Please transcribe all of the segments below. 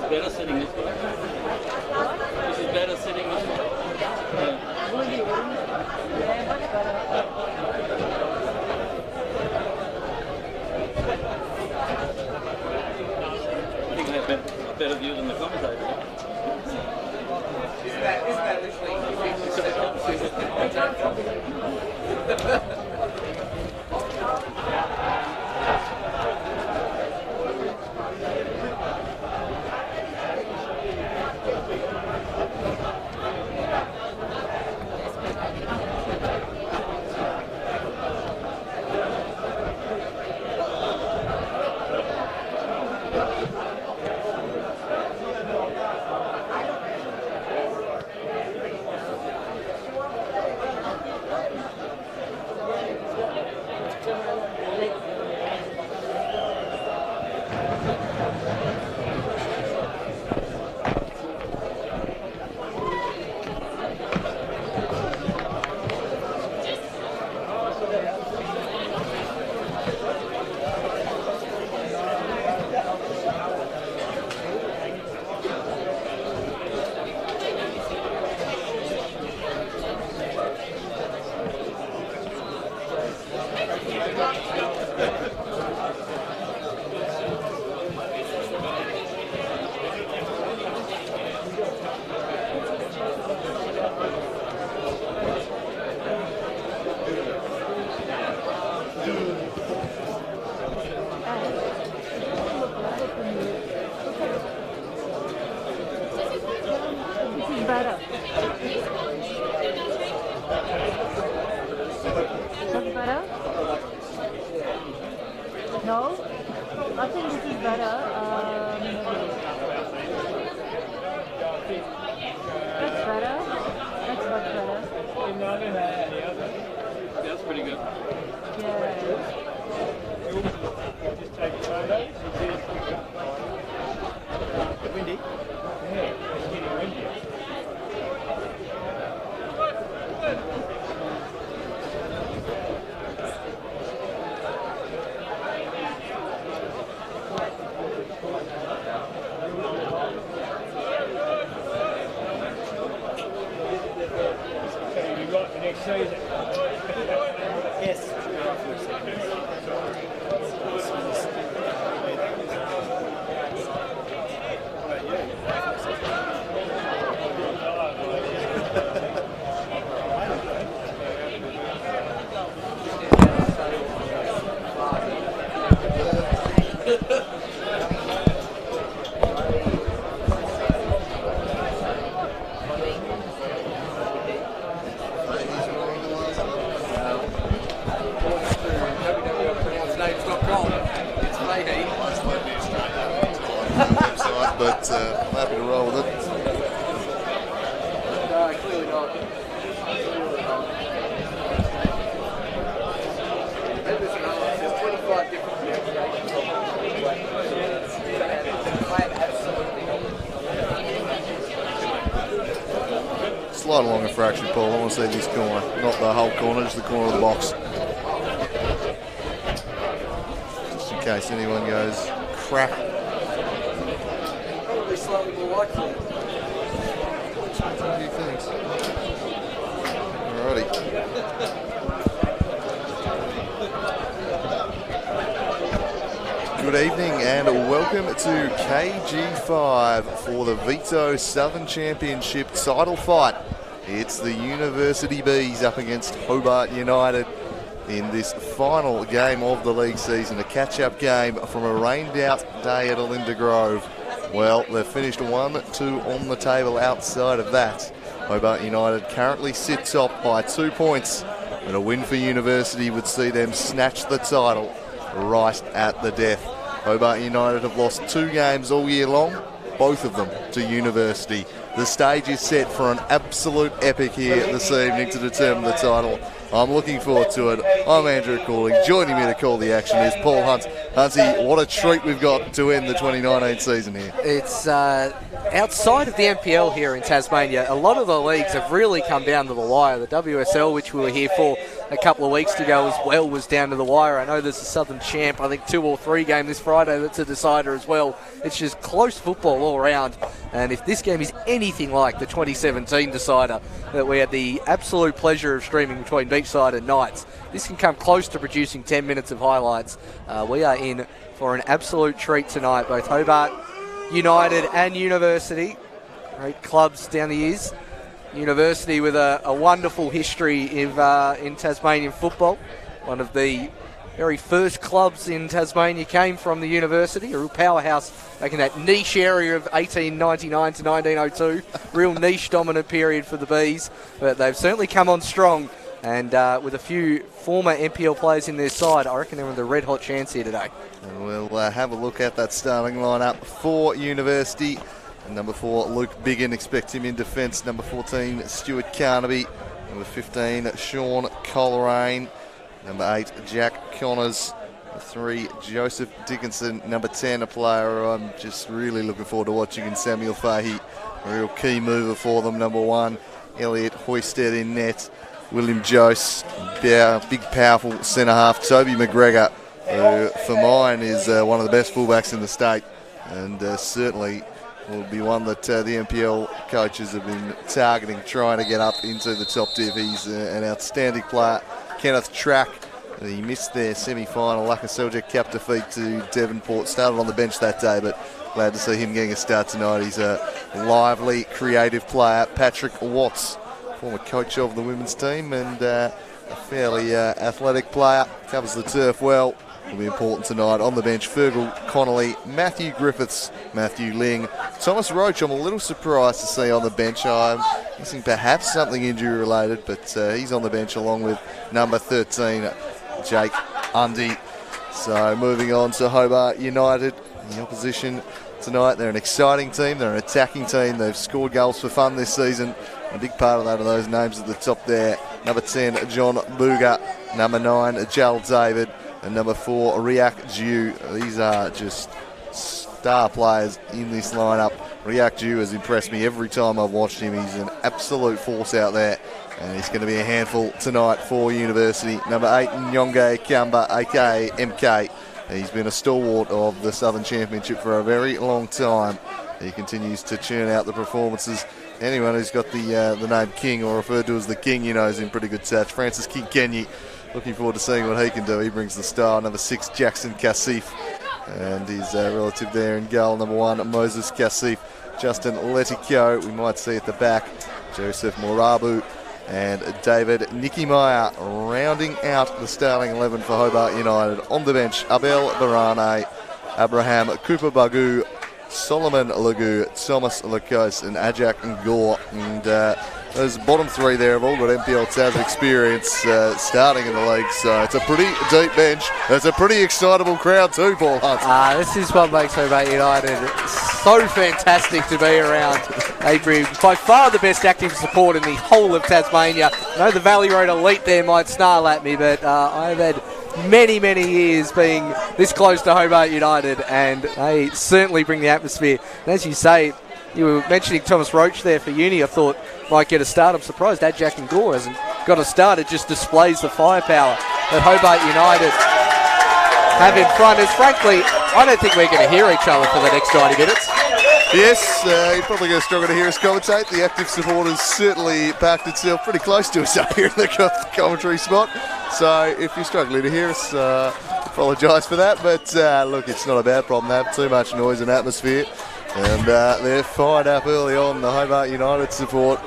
Better sitting this way. This is better sitting this way. I think I have a better view than the commentator. Isn't that literally better. That's better? No? I think this is better. That's better. That's much better. That's pretty good. Yeah. Windy? Yeah, it's getting windy. So you got the next season? Yes. But I'm happy to roll with it. No, clearly not. There's 25 different Slide along a fraction, Paul. I want to see this corner, not the whole corner, just the corner of the box. Just in case anyone goes crap. probably slightly more likely. What do you think? Alrighty. Good evening and welcome to KG5 for the Veto Southern Championship title fight. It's the University Bees up against Hobart United in this final game of the league season, a catch-up game from a rained-out day at Olinda Grove. Well, they've finished 1-2 on the table outside of that. Hobart United currently sit top by 2 points and a win for University would see them snatch the title right at the death. Hobart United have lost 2 games all year long, both of them to University. The stage is set for an absolute epic here this evening to determine the title. I'm looking forward to it. I'm Andrew Calling. Joining me to call the action is Paul Hunt. Hunty, what a treat we've got to end the 2019 season here. It's outside of the NPL here in Tasmania. A lot of the leagues have really come down to the wire. The WSL, which we were here for a couple of weeks ago as well, was down to the wire. I know there's a Southern Champ, I think 2 or 3 game this Friday that's a decider as well. It's just close football all around. And if this game is anything like the 2017 decider that we had the absolute pleasure of streaming between Beachside and Knights, this can come close to producing 10 minutes of highlights. We are in for an absolute treat tonight, both Hobart United and University. Great clubs down the years. University with a wonderful history in Tasmanian football. One of the very first clubs in Tasmania came from the University, a real powerhouse back in that niche area of 1899 to 1902. Real niche dominant period for the Bees, but they've certainly come on strong. And with a few former NPL players in their side, I reckon they're in the red-hot chance here today. And we'll have a look at that starting lineup for University. Number 4, Luke Biggin, expect him in defence. Number 14, Stuart Carnaby. Number 15, Sean Coleraine. Number 8, Jack Connors. Number 3, Joseph Dickinson. Number 10, a player I'm just really looking forward to watching in Samuel Fahey. A real key mover for them. Number 1, Elliot Hoysted in net. William Jose, big powerful centre-half. Toby McGregor, who for mine is one of the best fullbacks in the state, and certainly will be one that the NPL coaches have been targeting, trying to get up into the top div. He's an outstanding player. Kenneth Track, he missed their semi-final Laka Seljuk Cup defeat to Devonport. Started on the bench that day, but glad to see him getting a start tonight. He's a lively, creative player. Patrick Watts, former coach of the women's team, and a fairly athletic player. Covers the turf well. Will be important tonight. On the bench, Fergal Connolly, Matthew Griffiths, Matthew Ling. Thomas Roach, I'm a little surprised to see on the bench. I'm guessing perhaps something injury related, but he's on the bench along with number 13, Jake Undy. So moving on to Hobart United, the opposition tonight. They're an exciting team. They're an attacking team. They've scored goals for fun this season. A big part of that are those names at the top there. Number 10, John Booger. Number 9, Jal David. And number 4, Riak Jew. These are just star players in this lineup. Riak Jew has impressed me every time I've watched him. He's an absolute force out there, and he's going to be a handful tonight for University. Number 8, Nyonge Kamba, aka MK. He's been a stalwart of the Southern Championship for a very long time. He continues to churn out the performances. Anyone who's got the name King, or referred to as the King, you know, is in pretty good touch. Francis King Kenyi, looking forward to seeing what he can do. He brings the style. Number 6, Jackson Kassif, and his relative there in goal. Number 1, Moses Kassif. Justin Letikio, we might see at the back. Joseph Morabu and David Nikimeyer rounding out the starting 11 for Hobart United. On the bench, Abel Barane, Abraham Cooper Bagu, Solomon Lagu, Thomas Lacos and Ajak Ngor. And those bottom 3 there have all got NPL TAS experience starting in the league, so it's a pretty deep bench. It's a pretty excitable crowd too, Paul Hunt. This is what makes Hobart United so fantastic to be around. They bring by far the best active support in the whole of Tasmania. I know the Valley Road Elite there might snarl at me, but I've had many, many years being this close to Hobart United, and they certainly bring the atmosphere. And as you say, you were mentioning Thomas Roach there for Uni. I thought might get a start. I'm surprised that Jack and Gore hasn't got a start. It just displays the firepower that Hobart United have in front. As frankly, I don't think we're going to hear each other for the next 90 minutes. Yes, you're probably going to struggle to hear us commentate. The active supporters certainly packed itself pretty close to us up here in the commentary spot. So if you're struggling to hear us, apologise for that. But look, it's not a bad problem. They have too much noise and atmosphere. And they're fired up early on. The Hobart United support.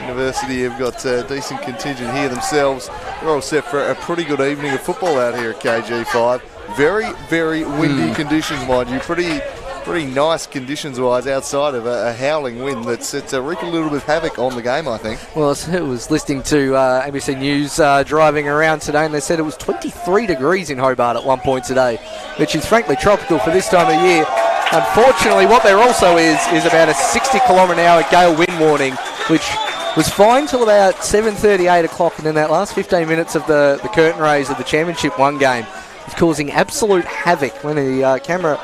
University have got a decent contingent here themselves. They're all set for a pretty good evening of football out here at KG5. Very, very windy conditions, mind you. Pretty pretty nice conditions-wise outside of a howling wind that's wreaked a little bit of havoc on the game, I think. Well, I was listening to ABC News driving around today, and they said it was 23 degrees in Hobart at one point today, which is frankly tropical for this time of year. Unfortunately, what there also is about a 60-kilometre-an-hour gale wind warning, which was fine till about 7:30, 8 o'clock, and then that last 15 minutes of the curtain raise of the Championship 1 game was causing absolute havoc. When the camera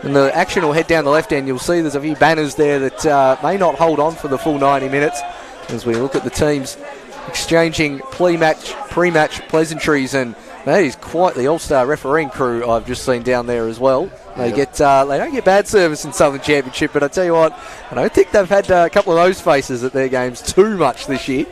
and the action will head down the left end, you'll see there's a few banners there that may not hold on for the full 90 minutes as we look at the teams exchanging pre-match pleasantries, and that is quite the all-star refereeing crew I've just seen down there as well. They don't get bad service in Southern Championship, but I tell you what, I don't think they've had a couple of those faces at their games too much this year.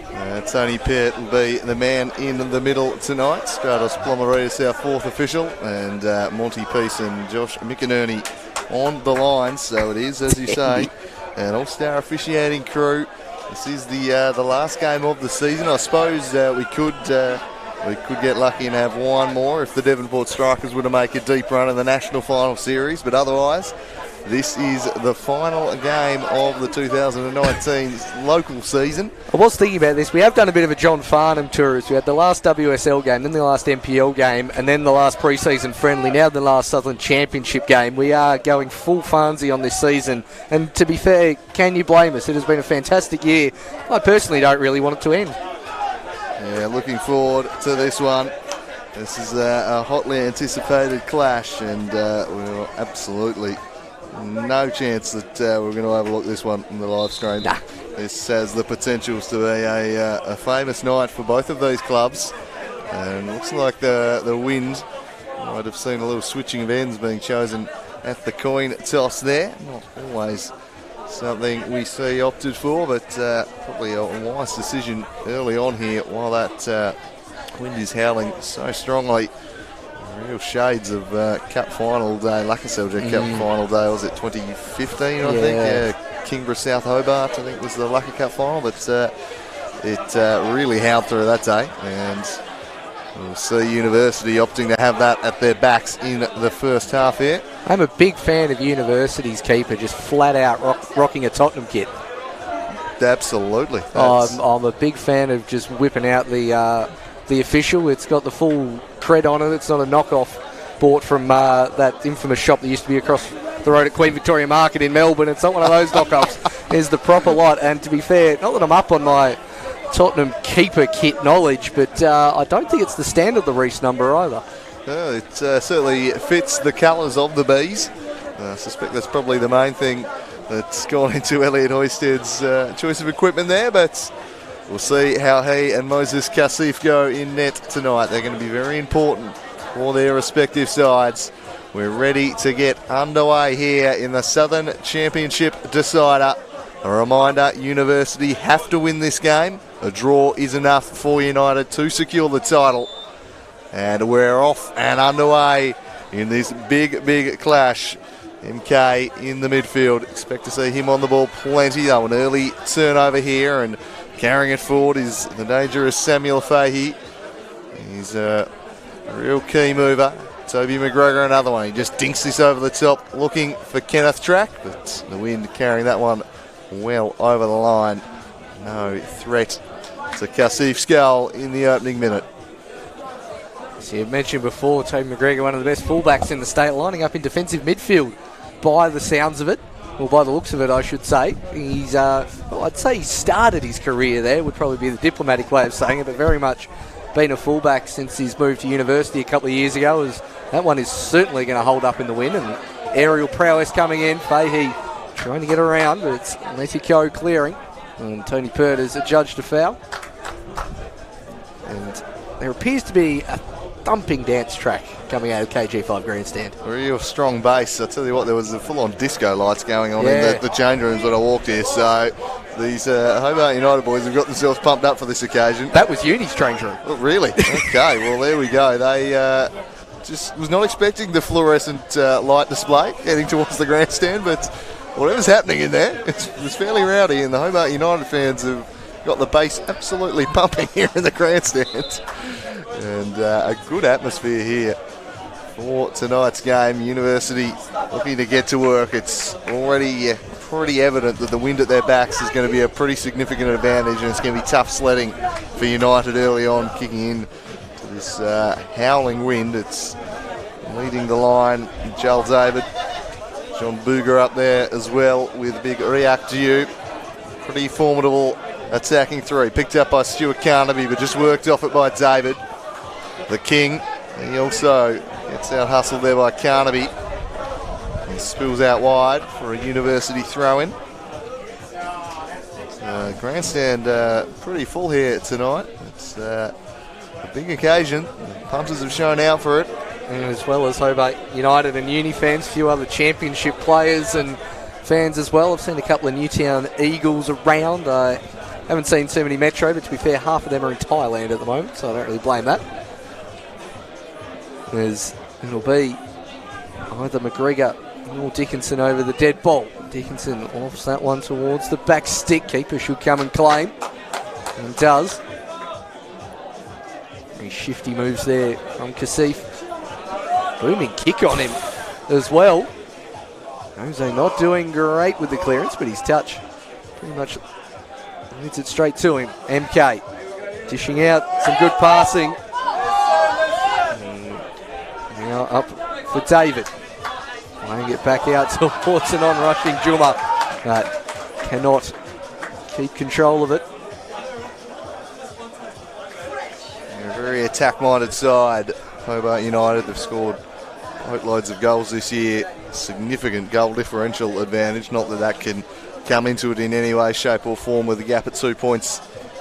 Tony Peart will be the man in the middle tonight. Stratos Plomaritis, our fourth official, and Monty Peace and Josh McInerney on the line. So it is, as you say, an all-star officiating crew. This is the last game of the season. I suppose we could get lucky and have one more if the Devonport Strikers were to make a deep run in the National Final Series, but otherwise, this is the final game of the 2019 local season. I was thinking about this. We have done a bit of a John Farnham tour. We had the last WSL game, then the last NPL game, and then the last pre-season friendly, now the last Southern Championship game. We are going full Farnsey on this season, and to be fair, can you blame us? It has been a fantastic year. I personally don't really want it to end. Yeah, looking forward to this one. This is a hotly anticipated clash, and we're absolutely no chance that we're going to overlook this one in the live stream. Nah. This has the potential to be a famous night for both of these clubs, and it looks like the wind might have seen a little switching of ends being chosen at the coin toss there. Not always something we see opted for, but probably a wise decision early on here while that wind is howling so strongly. Real shades of Cup Final Day, Lucky Selja Cup Final Day, was it 2015 I think? Yeah, Kingborough South Hobart I think was the Lucky Cup Final, but it really howled through that day, and we'll see University opting to have that at their backs in the first half here. I'm a big fan of University's keeper just flat out rocking a Tottenham kit. Absolutely. I'm a big fan of just whipping out the official. It's got the full cred on it. It's not a knockoff bought from that infamous shop that used to be across the road at Queen Victoria Market in Melbourne. It's not one of those knockoffs. There's the proper lot, and to be fair, not that I'm up on my Tottenham keeper kit knowledge, but I don't think it's the standard the Reese number either. It certainly fits the colours of the Bees. I suspect that's probably the main thing that's gone into Elliot Hoysted's choice of equipment there, but we'll see how he and Moses Kasif go in net tonight. They're going to be very important for their respective sides. We're ready to get underway here in the Southern Championship decider. A reminder, University have to win this game. A draw is enough for United to secure the title. And we're off and underway in this big clash. MK in the midfield. Expect to see him on the ball plenty, though. An early turnover here, and carrying it forward is the dangerous Samuel Fahey. He's a real key mover. Toby McGregor, another one. He just dinks this over the top, looking for Kenneth Track, but the wind carrying that one well over the line. No threat to Kasif Skull in the opening minute. So you mentioned before, Toby McGregor, one of the best fullbacks in the state, lining up in defensive midfield by the sounds of it, or by the looks of it, I should say. He's, I'd say he started his career there, would probably be the diplomatic way of saying it, but very much been a fullback since he's moved to University a couple of years ago. That one is certainly going to hold up in the wind, and aerial prowess coming in. Fahey trying to get around, but it's Letiko clearing, and Tony Peart is adjudged a foul. And there appears to be a thumping dance track coming out of KG5 grandstand. A real strong base. I tell you what, there was a full-on disco lights going on in the change rooms when I walked here. So these Hobart United boys have got themselves pumped up for this occasion. That was Uni's change room. Oh, really? Okay, well there we go. They just was not expecting the fluorescent light display heading towards the grandstand, but whatever's happening in there, it's fairly rowdy, and the Hobart United fans have got the bass absolutely pumping here in the grandstand. And a good atmosphere here for tonight's game. University looking to get to work. It's already pretty evident that the wind at their backs is going to be a pretty significant advantage, and it's going to be tough sledding for United early on, kicking in to this howling wind. It's leading the line, Joel David. John Booger up there as well with big Riak Diu. Pretty formidable attacking three. Picked up by Stuart Carnaby, but just worked off it by David. The King, he also gets out hustled there by Carnaby. And spills out wide for a University throw-in. Grandstand pretty full here tonight. It's a big occasion. The punters have shown out for it. And as well as Hobart United and Uni fans, a few other championship players and fans as well. I've seen a couple of Newtown Eagles around. I haven't seen too many Metro, but to be fair, half of them are in Thailand at the moment, so I don't really blame that. As it'll be either McGregor or Dickinson over the dead ball. Dickinson offs that one towards the back stick. Keeper should come and claim. And does. Very shifty moves there from Kasif. Booming kick on him as well. Jose not doing great with the clearance, but his touch pretty much leads it straight to him. MK dishing out some good passing. And now up for David. Playing it back out towards an on-rushing Juma, but cannot keep control of it. A very attack-minded side. Hobart United have scored boatloads of goals this year. Significant goal differential advantage. Not that that can come into it in any way, shape or form with a gap at 2 points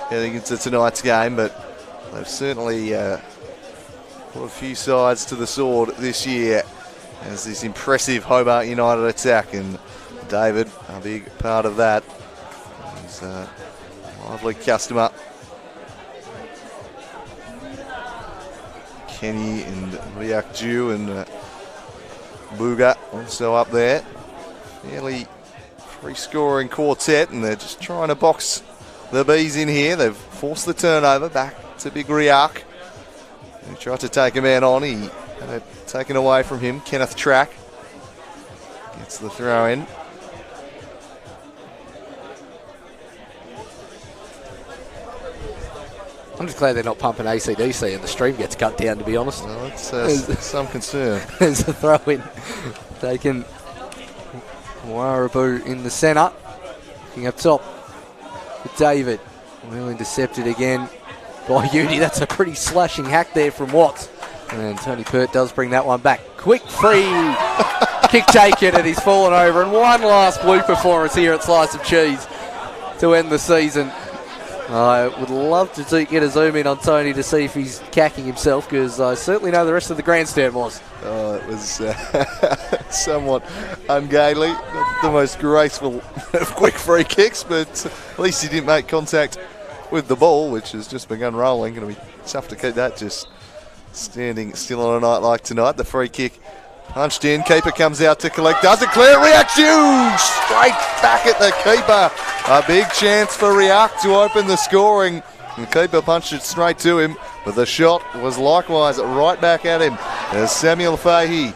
heading into tonight's game, but they've certainly put a few sides to the sword this year as this impressive Hobart United attack, and David, a big part of that. He's a lively customer. Kenny and Riak Ju and Booga also up there. Fairly free-scoring quartet, and they're just trying to box the Bees in here. They've forced the turnover back to Big Riak. He tried to take a man on. He had it taken away from him. Kenneth Track gets the throw in. I'm just glad they're not pumping ACDC and the stream gets cut down, to be honest. Well, that's some concern. There's a throw in taken. Warraboo in the centre. Looking up top with David. Well intercepted again by Uni. That's a pretty slashing hack there from Watts. And Tony Pert does bring that one back. Quick free kick taken, and he's fallen over. And one last blooper for us here at Slice of Cheese to end the season. I would love to get a zoom in on Tony to see if he's cacking himself, because I certainly know the rest of the grandstand was. Oh, it was somewhat ungainly. Not the most graceful of quick free kicks, but at least he didn't make contact with the ball, which has just begun rolling. Going to be tough to keep that just standing still on a night like tonight. The free kick punched in. Keeper comes out to collect. Does it clear? Riak Hughes straight back at the keeper. A big chance for Riak to open the scoring. The keeper punched it straight to him, but the shot was likewise right back at him as Samuel Fahey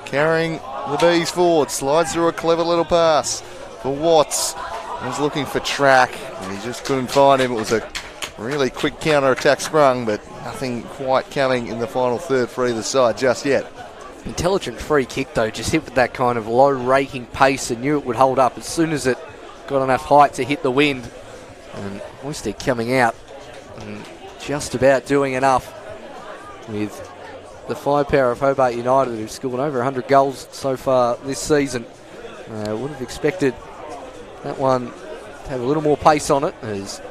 carrying the Bees forward. Slides through a clever little pass for Watts. He was looking for Track, and he just couldn't find him. It was a really quick counter-attack sprung, but nothing quite coming in the final third for either side just yet. Intelligent free kick though, just hit with that kind of low raking pace and knew it would hold up as soon as it got enough height to hit the wind. And Oyster coming out and just about doing enough with the firepower of Hobart United, who've scored over 100 goals so far this season. Would have expected that one to have a little more pace on it as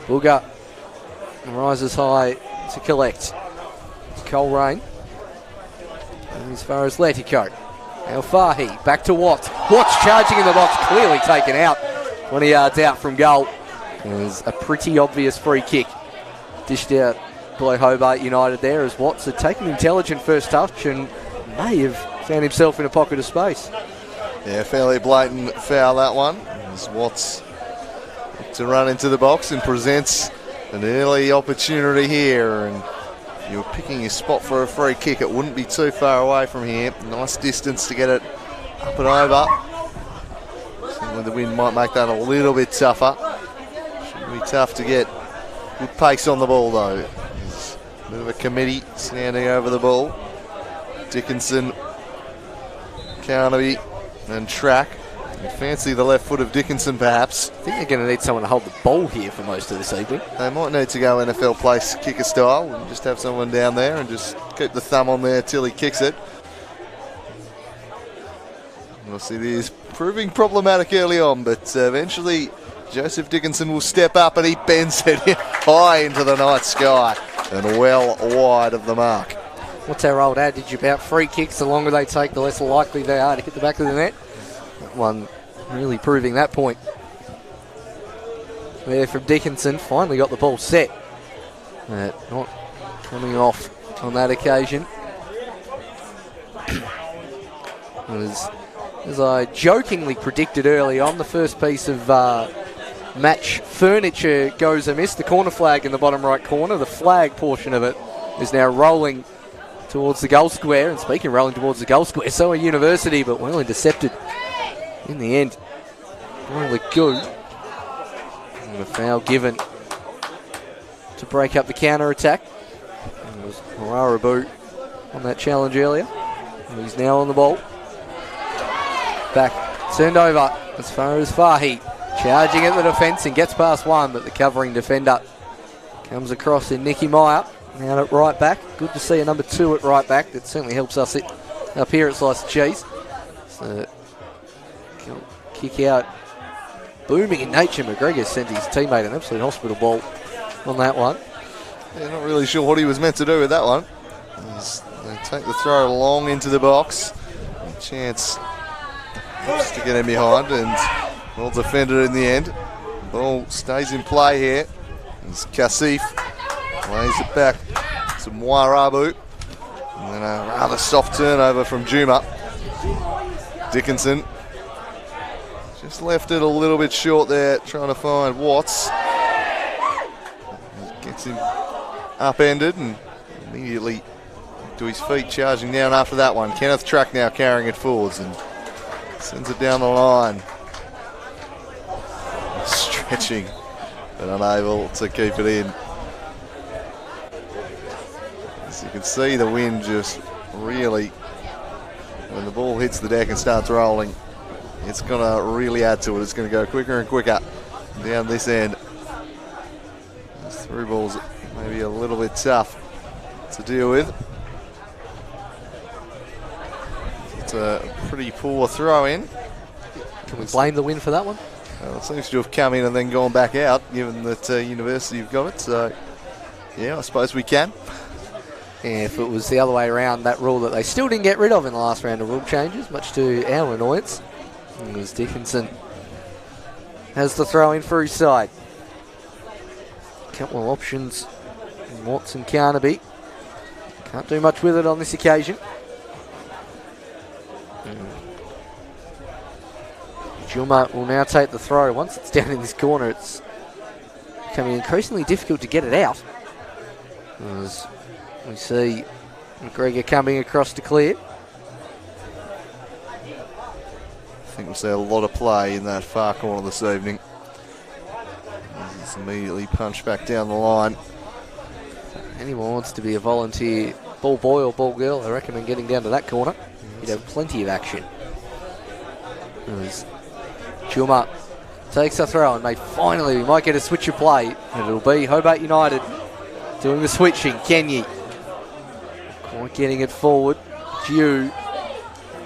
Booger rises high to collect. Coleraine. And as far as Letico. Now Fahey back to Watts. Watts charging in the box, clearly taken out. 20 yards out from goal. There's a pretty obvious free kick dished out by Hobart United there, as Watts had taken an intelligent first touch and may have found himself in a pocket of space. Yeah, fairly blatant foul that one, as Watts to run into the box and presents an early opportunity here, and if you were picking your spot for a free kick, it wouldn't be too far away from here. Nice distance to get it up and over. Certainly the wind might make that a little bit tougher. Should be tough to get good pace on the ball though. There's a bit of a committee standing over the ball. Dickinson, Carnaby and Track. You fancy the left foot of Dickinson perhaps. I think they're going to need someone to hold the ball here for most of this evening. They might need to go NFL place kicker style and just have someone down there and just keep the thumb on there till he kicks it. We'll see, it is proving problematic early on, but eventually Joseph Dickinson will step up and he bends it high into the night sky and well wide of the mark. What's our old adage about free kicks? The longer they take, the less likely they are to hit the back of the net. That one really proving that point. There from Dickinson, finally got the ball set. Not coming off on that occasion. As I jokingly predicted early on, the first piece of match furniture goes amiss. The corner flag in the bottom right corner, the flag portion of it is now rolling towards the goal square. And speaking of rolling towards the goal square, so are University, but well intercepted in the end. Really good. And a foul given to break up the counter-attack. It was Harabu on that challenge earlier. And he's now on the ball. Back, turned over as far as Fahy. Charging at the defence and gets past one, but the covering defender comes across in Nicky Meyer. Now at right back. Good to see a number 2 at right back. That certainly helps us up here at Slice of Cheese. So, kick out. Booming in nature. McGregor sent his teammate an absolute hospital ball on that one. Yeah, not really sure what he was meant to do with that one. They take the throw long into the box. A chance just to get him behind, and well defended in the end. Ball stays in play here. It's Kasif. Lays it back to Mwarabu. And then a rather soft turnover from Juma. Dickinson just left it a little bit short there, trying to find Watts. Gets him upended and immediately to his feet, charging down after that one. Kenneth Track now carrying it forwards and sends it down the line. Stretching, but unable to keep it in. As you can see, the wind just really, when the ball hits the deck and starts rolling, it's going to really add to it. It's going to go quicker and quicker down this end. These through balls maybe a little bit tough to deal with. It's a pretty poor throw in. Can we blame the wind for that one? Well, it seems to have come in and then gone back out, given that University have got it. So, yeah, I suppose we can. Yeah, if it was the other way around, that rule that they still didn't get rid of in the last round of rule changes, much to our annoyance. And as Dickinson has the throw in for his side. Couple of options. Watson Carnaby. Can't do much with it on this occasion. Juma will now take the throw. Once it's down in this corner, it's becoming increasingly difficult to get it out. As we see McGregor coming across to clear. I think we'll see a lot of play in that far corner this evening. It's immediately punched back down the line. If anyone wants to be a volunteer ball boy or ball girl, I recommend getting down to that corner. You'd have plenty of action. As Juma takes a throw and finally we might get a switch of play, and it'll be Hobart United doing the switching. Kenyi quite getting it forward. Dew,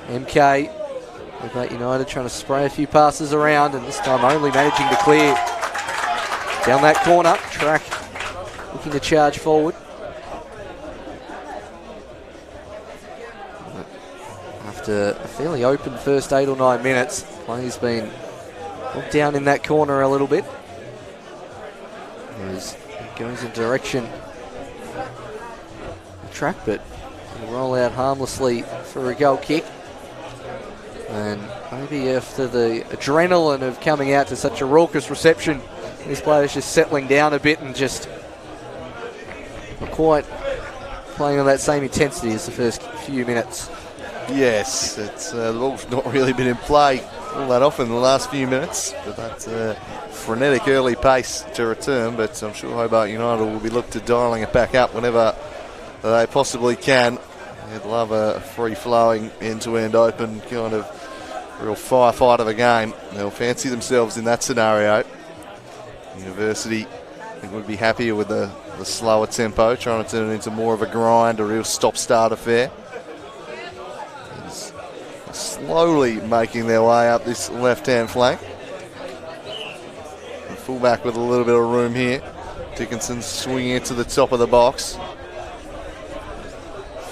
MK, Hobart United trying to spray a few passes around, and this time only managing to clear down that corner. Track looking to charge forward. After a fairly open first 8 or 9 minutes, play's been down in that corner a little bit. As it goes in direction the Track, but will roll out harmlessly for a goal kick. And maybe after the adrenaline of coming out to such a raucous reception, this player's just settling down a bit and just not quite playing on that same intensity as the first few minutes. Yes, it's the ball's not really been in play all that often in the last few minutes, but that frenetic early pace to return. But I'm sure Hobart United will be looked to dialing it back up whenever they possibly can. They'd love a free-flowing, end-to-end open kind of real firefight of a game. They'll fancy themselves in that scenario. University, I think, would be happier with the slower tempo, trying to turn it into more of a grind, a real stop-start affair. Slowly making their way up this left-hand flank. The fullback with a little bit of room here. Dickinson swinging it to the top of the box.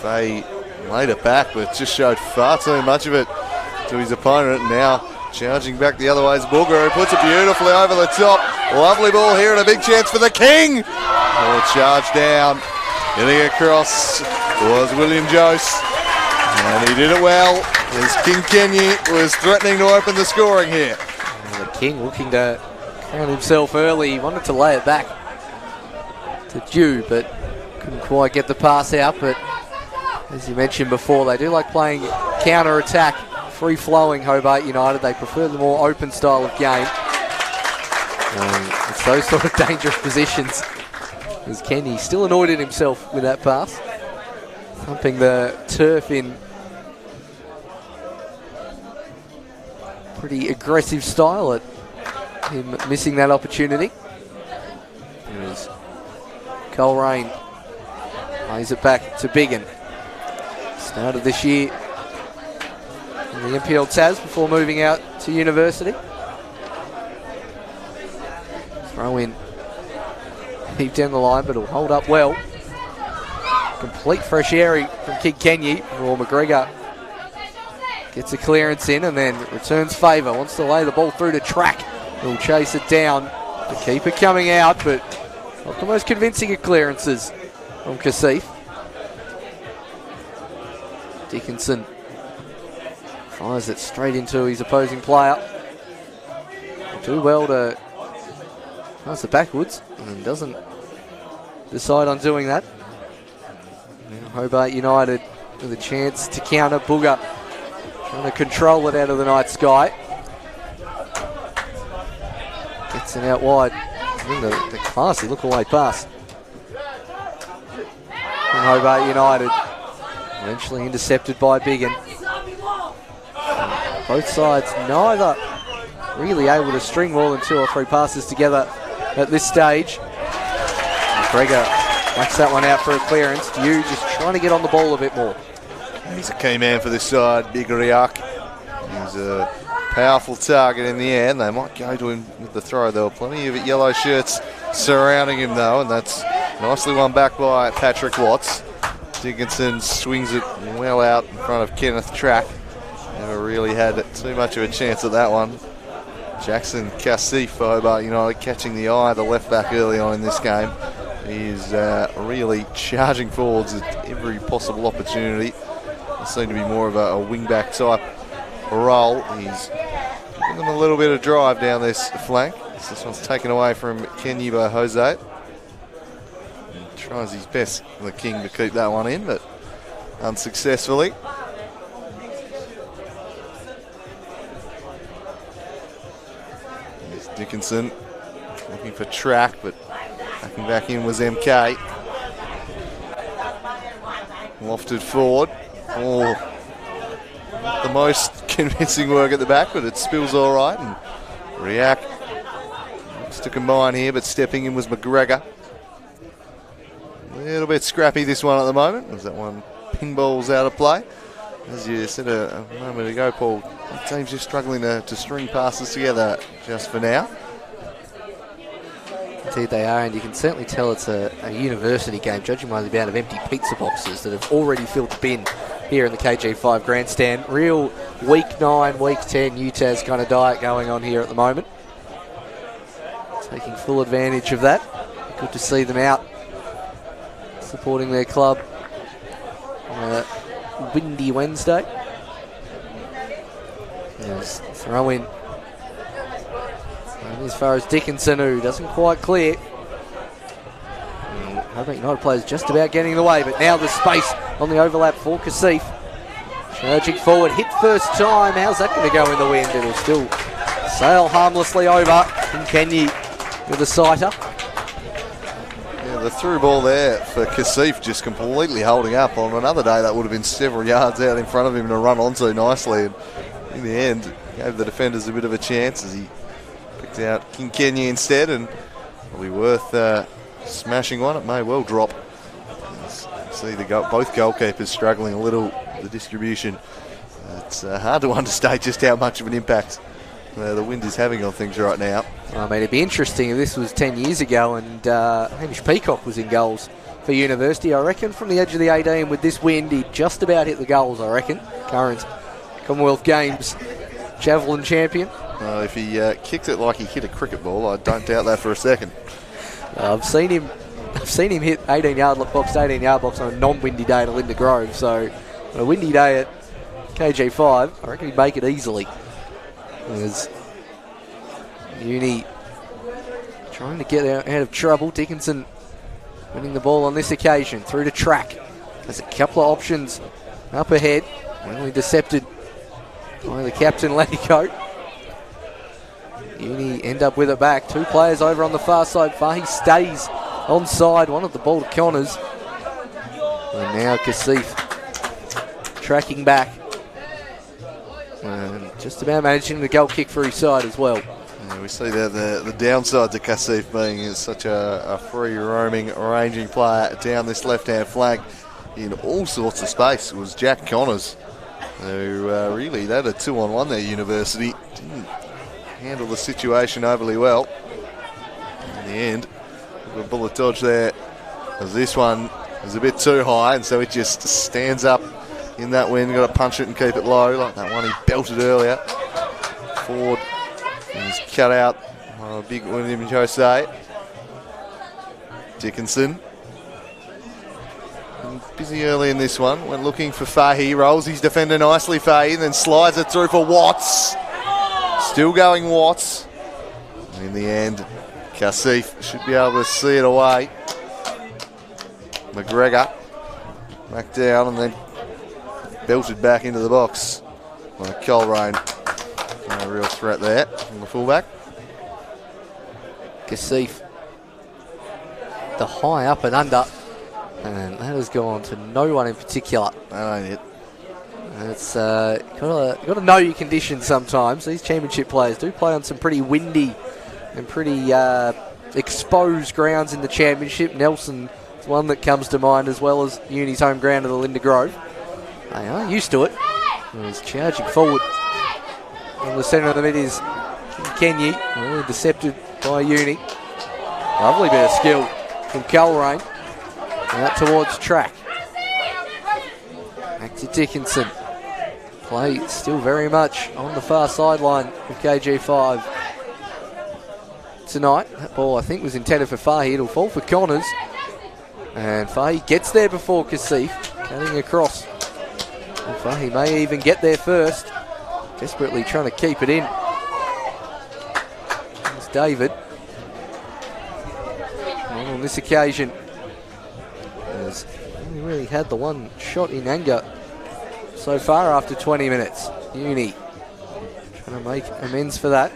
Fay laid it back, but just showed far too much of it to his opponent. Now charging back the other way is Booger, who puts it beautifully over the top. Lovely ball here and a big chance for the King. Oh, charge down. Getting across was William Jose. And he did it well, as King Kenyi was threatening to open the scoring here. And the King looking to crown himself early. He wanted to lay it back to Dew, but couldn't quite get the pass out. But as you mentioned before, they do like playing counter-attack, free-flowing Hobart United. They prefer the more open style of game. It's those sort of dangerous positions. As Kenny still annoyed at himself with that pass. Thumping the turf in pretty aggressive style at him missing that opportunity. Here's Coleraine. Plays it back to Biggin. Started this year in the NPL Taz before moving out to University. Throw in deep down the line, but it'll hold up well. Complete fresh air from King Kenyi. Or McGregor gets a clearance in and then returns favour. Wants to lay the ball through to track. He'll chase it down. The keeper coming out, but not the most convincing of clearances from Kasif. Dickinson fires it straight into his opposing player. Do well to pass it backwards and doesn't decide on doing that. Now Hobart United with a chance to counter. Booger trying to control it out of the night sky. Gets it out wide. The classy look-away pass from Hobart United. Eventually intercepted by Biggin. Both sides neither really able to string more than 2 or 3 passes together at this stage. McGregor backs that one out for a clearance. Dew just trying to get on the ball a bit more. He's a key man for this side, Big Riak. He's a powerful target in the air, and they might go to him with the throw. There were plenty of yellow shirts surrounding him, though, and that's nicely won back by Patrick Watts. Dickinson swings it well out in front of Kenneth Track. Never really had too much of a chance at that one. Jackson Kasif for Hobart United catching the eye of the left back early on in this game. He's really charging forwards at every possible opportunity. They seem to be more of a wing back type role. He's giving them a little bit of drive down this flank. This one's taken away from Kenyi by Jose. He tries his best, the King, to keep that one in, but unsuccessfully. Here's Dickinson looking for Track, but backing back in was MK. Lofted forward. Oh, the most convincing work at the back, but it spills all right. And Riak looks to combine here, but stepping in was McGregor. A little bit scrappy this one at the moment, as that one ping ball's out of play. As you said a moment ago, Paul, the team's just struggling to string passes together just for now. Indeed they are, and you can certainly tell it's a university game, judging by the amount of empty pizza boxes that have already filled the bin here in the KG5 grandstand. Real week 9, week 10 UTAS kind of diet going on here at the moment. Taking full advantage of that. Good to see them out supporting their club on a windy Wednesday. Yes, throw in. And as far as Dickinson, who doesn't quite clear. Hobart United players just about getting in the way, but now there's space on the overlap for Kasif. Charging forward, hit first time. How's that going to go in the wind? It'll still sail harmlessly over. Kenny with a sighter. Yeah, the through ball there for Kasif, just completely holding up. On another day, that would have been several yards out in front of him to run onto nicely. And in the end, gave the defenders a bit of a chance as he picked out Kinkenny instead, and probably worth smashing one. It may well drop. See both goalkeepers struggling a little with the distribution. It's hard to understate just how much of an impact the wind is having on things right now. I mean, it'd be interesting if this was 10 years ago and Hamish Peacock was in goals for University. I reckon from the edge of the 18 with this wind, he'd just about hit the goals, I reckon. Current Commonwealth Games javelin champion. If he kicked it like he hit a cricket ball, I don't doubt that for a second. I've seen him hit 18-yard box on a non-windy day at Linda Grove. So on a windy day at KG5, I reckon he'd make it easily. There's Uni trying to get out of trouble. Dickinson winning the ball on this occasion through to track. There's a couple of options up ahead. Only decepted by the captain, Latico. Uni end up with it back. Two players over on the far side. Fahy stays onside. Wanted the ball to Connors. And now Kasif tracking back. And just about managing the goal kick for his side as well. Yeah, we see there the downside to Kasif being is such a free roaming, ranging player down this left-hand flank in all sorts of space. It was Jack Connors who really, they had a 2-on-1 there, University. Didn't handle the situation overly well. In the end, a bullet dodge there, as this one is a bit too high, and so it just stands up in that wind. Got to punch it and keep it low, like that one he belted earlier. Ford is cut out. Big William Jose. Dickinson. Busy early in this one. Went looking for Fahy. Rolls his defender nicely, Fahy, then slides it through for Watts. Still going Watts. And in the end, Kasif should be able to see it away. McGregor back down and then belted back into the box by Coleraine. No real threat there from the fullback. Kasif, the high up and under, and that has gone to no one in particular. That ain't it. It's got to know your conditions sometimes. These championship players do play on some pretty windy and pretty exposed grounds in the championship. Nelson is one that comes to mind, as well as Uni's home ground of the Linda Grove. They are used to it. He's charging forward. In the centre of the mid is Kenyi, really decepted by Uni. Lovely bit of skill from Coleraine. Out towards track. Back to Dickinson. Play still very much on the far sideline of KG5 tonight. That ball, I think, was intended for Fahy. It'll fall for Connors. And Fahy gets there before Kasif, cutting across. And Fahy may even get there first. Desperately trying to keep it in. It's David. And on this occasion, has only really had the one shot in anger so far after 20 minutes. Uni trying to make amends for that.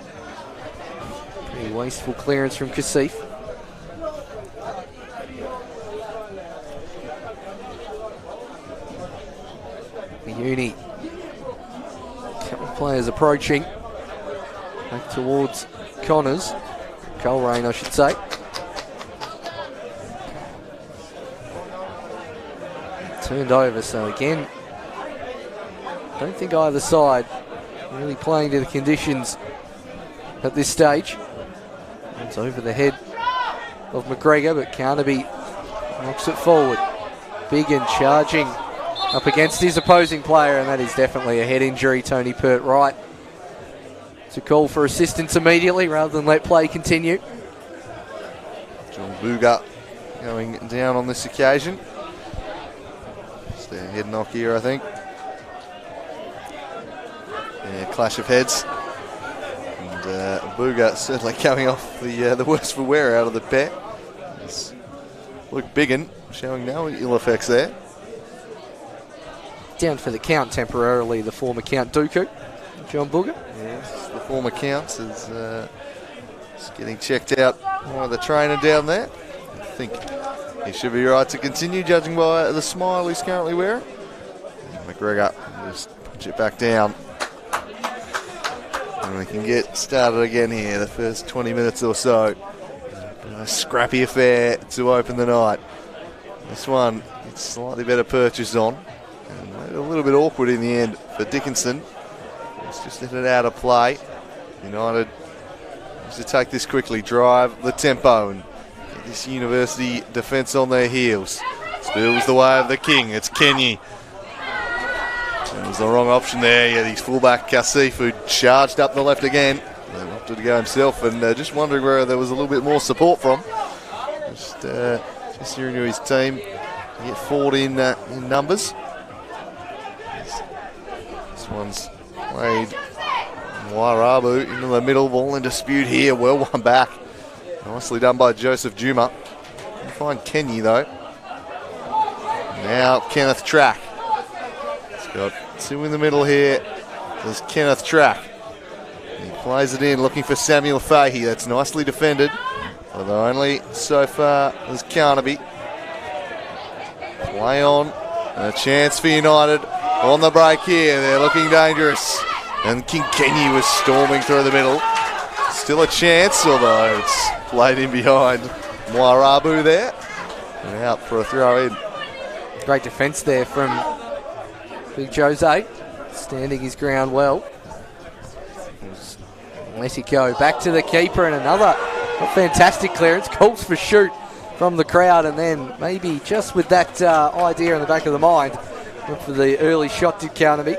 Pretty wasteful clearance from Kasif. Uni. Couple of players approaching. Back towards Connors. Coleraine, I should say. Turned over, so again, don't think either side really playing to the conditions at this stage. It's over the head of McGregor, but Carnaby knocks it forward. Biggin charging up against his opposing player, and that is definitely a head injury. Tony Pert right to call for assistance immediately rather than let play continue. John Booger going down on this occasion. It's their head knock here, I think. Yeah, clash of heads. And Booger certainly coming off the worst for wear out of the pair. He's Luke Biggin showing no ill effects there. Down for the count temporarily, the former Count Dooku, John Booger. Yes, the former Counts is getting checked out by the trainer down there. I think he should be right to continue, judging by the smile he's currently wearing. And McGregor just punch it back down. And we can get started again here, the first 20 minutes or so. A scrappy affair to open the night. This one, it's slightly better purchase on. And made it a little bit awkward in the end for Dickinson. It's just let it out of play. United needs to take this quickly, drive the tempo and get this University defence on their heels. Spills the way of the king. It's Kenny. That was the wrong option there. Yeah, his fullback Kasif, who charged up the left again. He opted to go himself, and just wondering where there was a little bit more support from. Just hearing to his team to get forward in numbers. This one's played Wairabu into the middle. Ball in dispute here. Well won back. Nicely done by Joseph Juma. Can find Kenny though. Now Kenneth Track. He's got two in the middle here. There's Kenneth Track. He plays it in, looking for Samuel Fahey. That's nicely defended. Although only so far as Carnaby. Play on. And a chance for United on the break here. They're looking dangerous. And King Kenny was storming through the middle. Still a chance, although it's played in behind Wairabu there. And out for a throw in. Great defence there from Big Jose, standing his ground well. Let it go back to the keeper, and another fantastic clearance. Calls for shoot from the crowd, and then maybe just with that idea in the back of the mind, went for the early shot to Carnaby.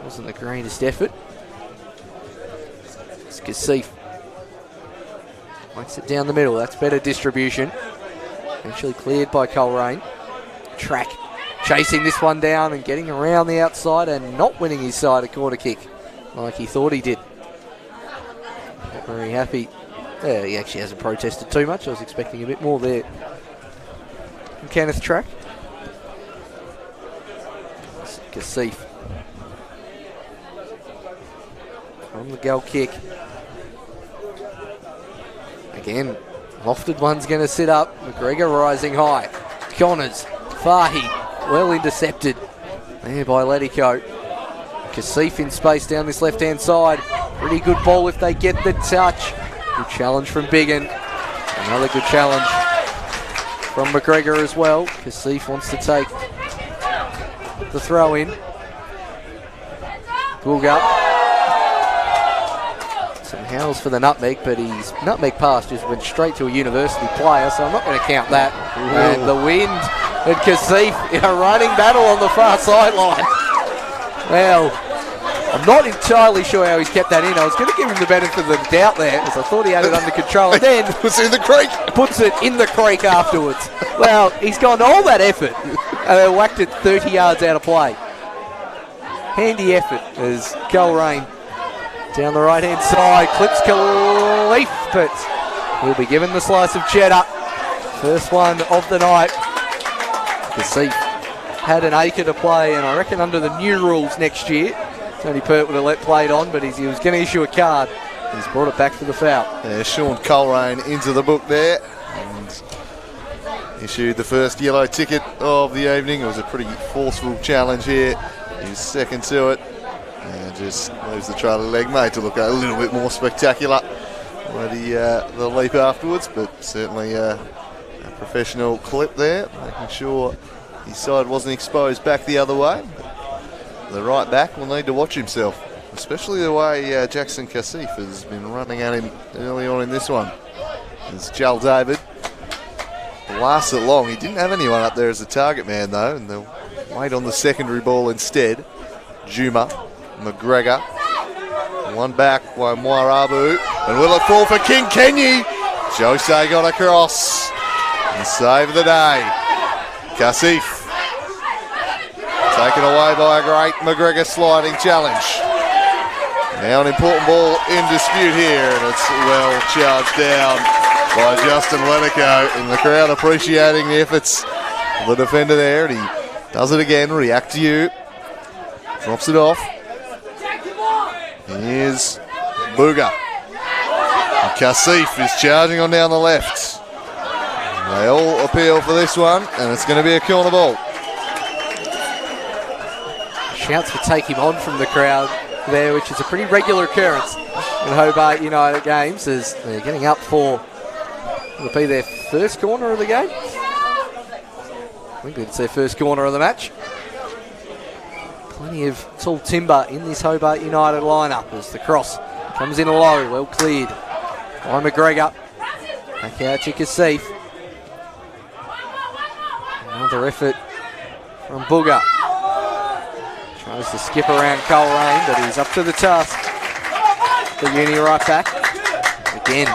Wasn't the greatest effort. It's Kasif. Likes it down the middle. That's better distribution. Eventually cleared by Coleraine. Track chasing this one down and getting around the outside and not winning his side a corner kick like he thought he did. Not very happy. He actually hasn't protested too much. I was expecting a bit more there from Kenneth Track. Kasif from the goal kick. Again, lofted one's going to sit up. McGregor rising high. Connors, Fahy, well intercepted there by Letico. Kasif in space down this left-hand side. Pretty good ball if they get the touch. Good challenge from Biggin. Another good challenge from McGregor as well. Kasif wants to take the throw in. Bulga. Some howls for the nutmeg, but his nutmeg pass just went straight to a University player, so I'm not going to count that. Ooh. And the wind and Kasif in a running battle on the far sideline. Well, I'm not entirely sure how he's kept that in. I was going to give him the benefit of the doubt there, because I thought he had it under control. And then puts it in the creek. Puts it in the creek afterwards. Well, he's gone to all that effort, and they whacked it 30 yards out of play. Handy effort as Coleraine down the right-hand side. Clips Khalif, but he'll be given the slice of cheddar. First one of the night. Kasif had an acre to play, and I reckon under the new rules next year, Tony Pert would have let played on, but he was going to issue a card. He's brought it back for the foul. Yeah, Sean Coleraine into the book there. And issued the first yellow ticket of the evening. It was a pretty forceful challenge here. He was second to it. And just leaves the trailer leg made to look a little bit more spectacular with the leap afterwards, but certainly a professional clip there, making sure his side wasn't exposed back the other way. The right back will need to watch himself, especially the way Jackson Kasif has been running at him early on in this one. As Jal David blasts it long. He didn't have anyone up there as a target man though, and they'll wait on the secondary ball instead. Juma, McGregor, one back by Wairabu, and will it fall for King Kenny? Jose got across and saved the day. Kasif taken away by a great McGregor sliding challenge. Now an important ball in dispute here, and it's well charged down by Justin Lenico, and the crowd appreciating the efforts of the defender there, and he does it again. React to you. Drops it off. Here's Booger. And Kasif is charging on down the left. They all appeal for this one, and it's going to be a corner ball. Shouts for take him on from the crowd there, which is a pretty regular occurrence in Hobart United games, as they're getting up for, will it be their first corner of the game? I think it's their first corner of the match. Plenty of tall timber in this Hobart United lineup as the cross comes in low, well cleared by McGregor. Back out to Kasif. Another effort from Booger. Tries to skip around Coleraine, but he's up to the task. The uni right back. Again,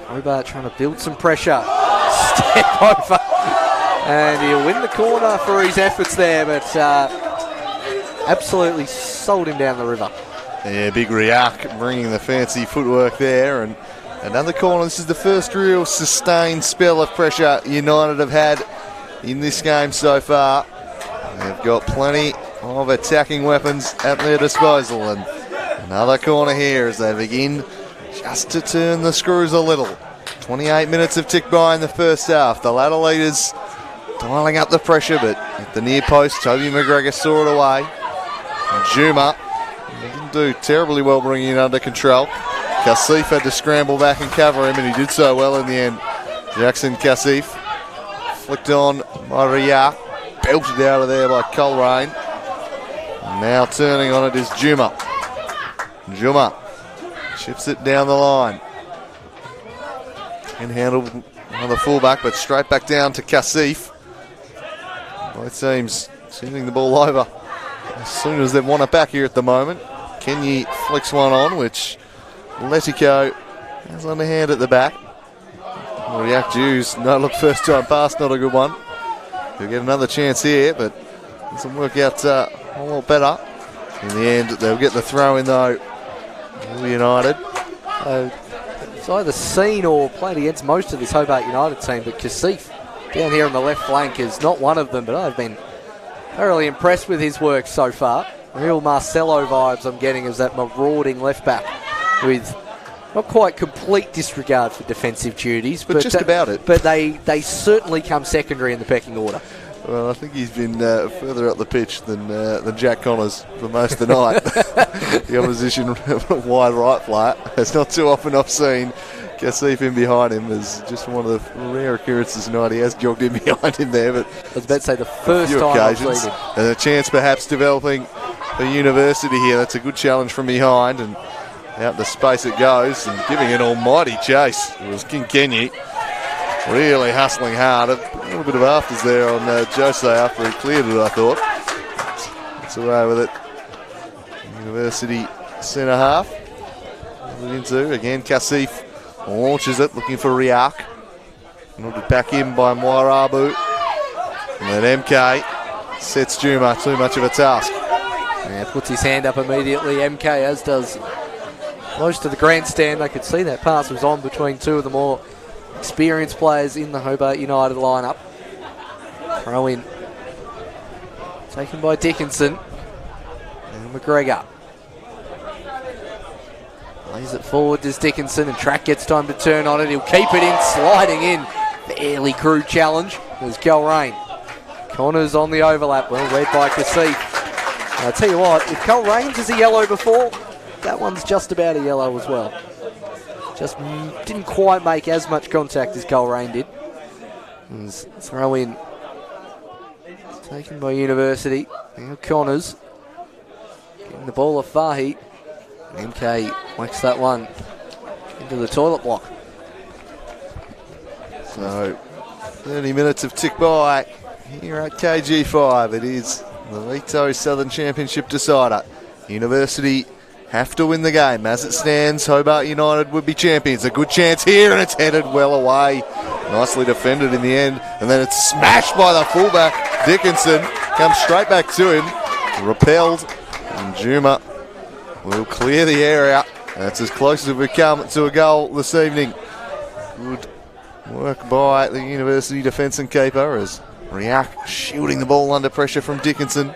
Hobart trying to build some pressure. Step over. And he'll win the corner for his efforts there, but absolutely sold him down the river. Yeah, big Riak bringing the fancy footwork there, and another corner. This is the first real sustained spell of pressure United have had in this game so far. They've got plenty of attacking weapons at their disposal, and another corner here as they begin just to turn the screws a little. 28 minutes have ticked by in the first half. The ladder leaders dialing up the pressure, but at the near post, Toby McGregor saw it away. And Juma didn't do terribly well bringing it under control. Kasif had to scramble back and cover him, and he did so well in the end. Jackson Kasif flicked on by Riak, belted out of there by Coleraine. Now turning on it is Juma. Juma chips it down the line. Can handle another fullback, but straight back down to Kasif. Both teams sending the ball over as soon as they want it back here at the moment. Kenyi flicks one on, which Letico has on the hand at the back. React Jews, no look, first time pass, not a good one. He'll get another chance here, but doesn't work out a lot better. In the end, they'll get the throw in though. United. It's either seen or played against most of this Hobart United team, but Kasif down here on the left flank is not one of them, but I've been thoroughly impressed with his work so far. Real Marcelo vibes I'm getting as that marauding left back with not quite complete disregard for defensive duties, but just about it. But they certainly come secondary in the pecking order. Well, I think he's been further up the pitch than Jack Connors for most of the night. The opposition wide right flat. It's not too often I've seen Kasif in behind him. Is just one of the rare occurrences tonight. He has jogged in behind him there, but I was about to say the first time occasions, I've seen him. and a chance perhaps developing for University here. That's a good challenge from behind, and out the space it goes, and giving an almighty chase. It was King Kenyi. Really hustling hard. A little bit of afters there on Jose after he cleared it, I thought. It's away with it. University centre half. Into again, Kasif launches it, looking for Riak. Nodded back in by Moirabu. And then MK sets Juma too much of a task. Yeah, puts his hand up immediately. MK, as does close to the grandstand. They could see that pass was on between two of the more experienced players in the Hobart United lineup. Throw in taken by Dickinson and McGregor. Lays it forward to Dickinson, and Track gets time to turn on it. He'll keep it in, sliding in. Fairly crude challenge. There's Coleraine. Connors on the overlap, well read by Kasif. I'll tell you what, if Coleraine is a yellow before, that one's just about a yellow as well. Just didn't quite make as much contact as Coleraine did. And throw in. Taken by University. Now Connors. Getting the ball off Fahy. MK whacks that one into the toilet block. So 30 minutes have ticked by here at KG5. It is the Vito Southern Championship decider. University have to win the game. As it stands, Hobart United would be champions. A good chance here, and it's headed well away. Nicely defended in the end, and then it's smashed by the fullback. Dickinson comes straight back to him. Repelled, and Juma will clear the area. That's as close as we've come to a goal this evening. Good work by the University defence and keeper as Riak shielding the ball under pressure from Dickinson.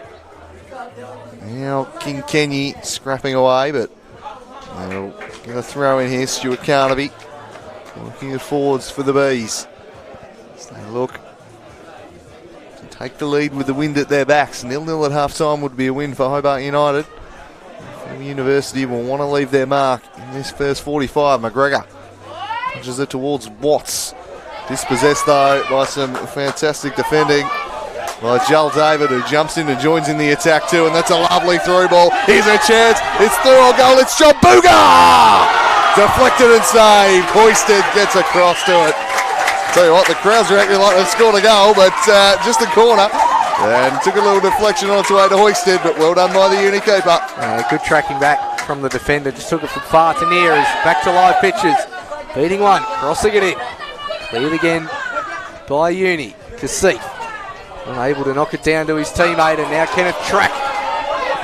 Now King Kenny scrapping away, but they'll get a throw in here. Stuart Carnaby looking at forwards for the Bees. As they look to take the lead with the wind at their backs. 0-0 at half-time would be a win for Hobart United. The University will want to leave their mark in this first 45. McGregor punches it towards Watts. Dispossessed though by some fantastic defending by Joel David, who jumps in and joins in the attack too, and that's a lovely through ball. Here's a chance. It's through a goal. It's John Booger! Deflected and saved. Hoisted gets across to it. Tell you what, the crowds are acting like they've scored a goal, but just a corner. And took a little deflection on its way to Hoisted, but well done by the uni keeper. Good tracking back from the defender. Just took it from far to near. He's back to live pitches. Beating one, crossing it in. Cleared again by Uni. Kasif unable to knock it down to his teammate, and now Kenneth Track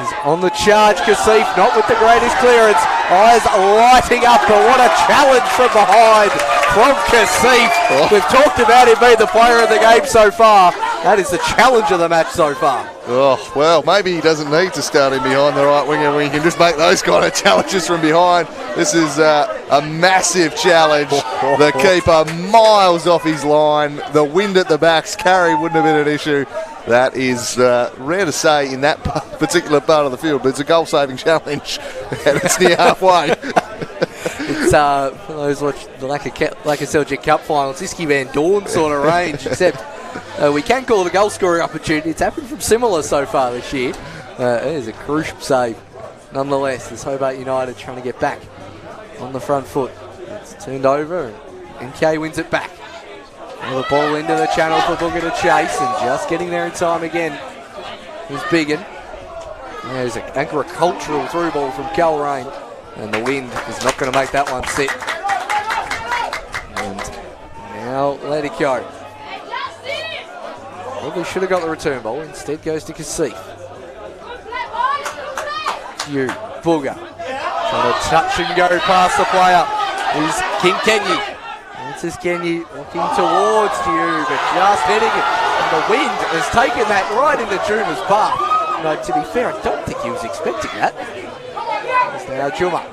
is on the charge. Kasif not with the greatest clearance. Eyes lighting up, but what a challenge from behind from Kasif. We've talked about him being the player of the game so far. That is the challenge of the match so far. Oh, well, maybe he doesn't need to start him behind the right winger. We can just make those kind of challenges from behind. This is a massive challenge. The keeper miles off his line. The wind at the backs. Carry wouldn't have been an issue. That is rare to say in that particular part of the field, but it's a goal-saving challenge, and it's near halfway. It's for those watch the Celtic Cup finals, Iski Van Dorn sort of range, except we can call it a goal-scoring opportunity. It's happened from similar so far this year. It is a crucial save. Nonetheless, as Hobart United trying to get back on the front foot. It's turned over, and MK wins it back. The ball into the channel for Booker to chase, and just getting there in time again is Biggin. There's an agricultural through ball from Calrain, and the wind is not going to make that one sit. And now Ledico. Probably should have got the return ball, instead goes to Kasif. Booger trying to touch and go past the player is King Kenyi. This is Kenyi walking towards you, but just hitting it. And the wind has taken that right into Juma's path. No, to be fair, I don't think he was expecting that. It's now Juma.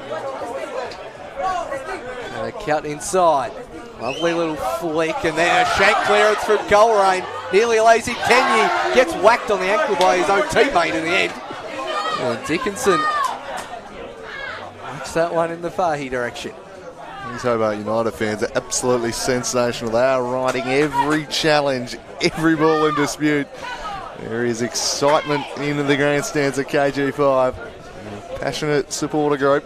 And a cut inside. Lovely little flick, and then a shank clearance from Coleraine. Nearly lays in Kenyi. Gets whacked on the ankle by his own teammate in the end. And Dickinson whacks that one in the Fahey direction. These Hobart United fans are absolutely sensational. They are riding every challenge, every ball in dispute. There is excitement into the grandstands at KG5. Passionate supporter group.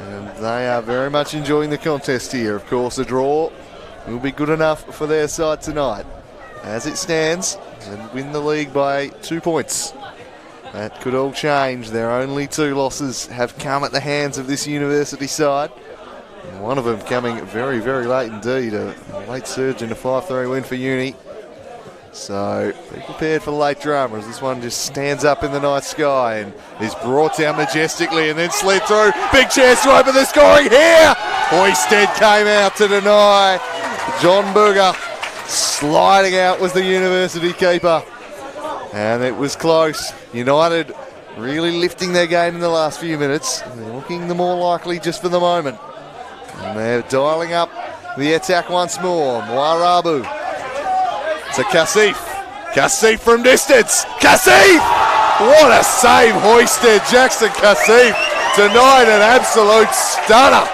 And they are very much enjoying the contest here. Of course, a draw will be good enough for their side tonight. As it stands, and win the league by 2 points. That could all change. Their only 2 losses have come at the hands of this University side. One of them coming very, very late indeed. A late surge in a 5-3 win for Uni. So be prepared for the late drama as this one just stands up in the night sky and is brought down majestically and then slid through. Big chance to open the scoring here. Hoisted came out to deny. John Booger sliding out was the University keeper. And it was close. United really lifting their game in the last few minutes. They're looking the more likely just for the moment. And they're dialing up the attack once more. Mwarabu to Kasif. Kasif from distance. Kasif! What a save hoisted. Jackson Kasif denied an absolute stunner.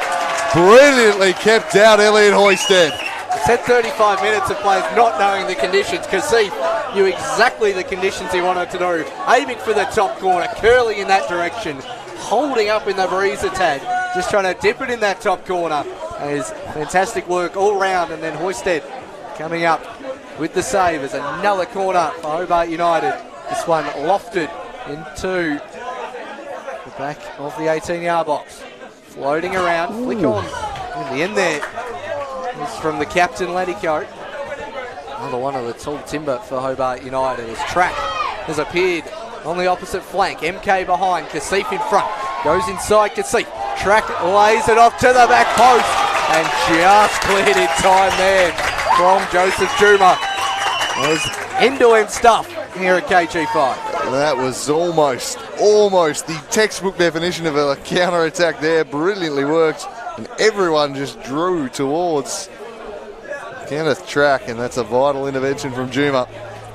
Brilliantly kept out Elliot Hoisted. Said 35 minutes of players not knowing the conditions. Kasif knew exactly the conditions he wanted to do. Aiming for the top corner, curling in that direction, holding up in the breeze a tad, just trying to dip it in that top corner. And his fantastic work all round, and then Hoisted coming up with the save as another corner for Hobart United. This one lofted into the back of the 18-yard box. Floating around, flick on in the end there. It's from the captain, Ledico. Another one of the tall timber for Hobart United. His Track has appeared on the opposite flank. MK behind, Kasif in front. Goes inside Kasif. Track lays it off to the back post. and just cleared in time there from Joseph Juma. It was end-to-end stuff here at KG5. That was almost the textbook definition of a counter-attack there. Brilliantly worked, and everyone just drew towards Kenneth Track, and that's a vital intervention from Juma.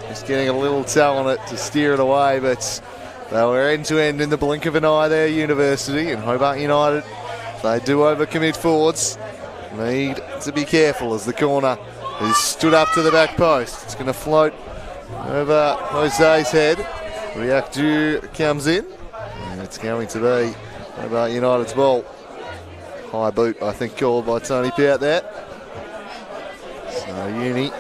Just getting a little toe on it to steer it away, but they were end-to-end in the blink of an eye there, University, and Hobart United, they do overcommit forwards. Need to be careful as the corner is stood up to the back post. It's going to float over Jose's head. Riakdu comes in, and it's going to be Hobart United's ball. High boot, I think, called by Tony Pout there. So Uni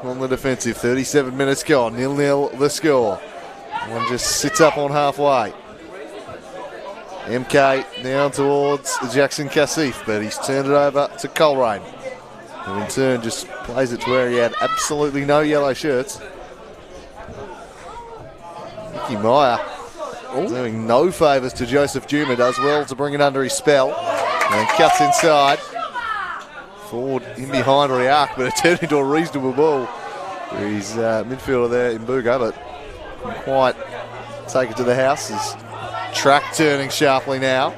on the defensive. 37 minutes gone, 0-0 the score. One just sits up on halfway. MK down towards Jackson Cassif, but he's turned it over to Coleraine, who in turn just plays it to where he had absolutely no yellow shirts. Mickey Meyer doing no favours to Joseph Juma, does well to bring it under his spell, and then cuts inside. Forward in behind Riak, but it turned into a reasonable ball. His midfielder there in Buga, but couldn't quite take it to the house. His Track turning sharply now.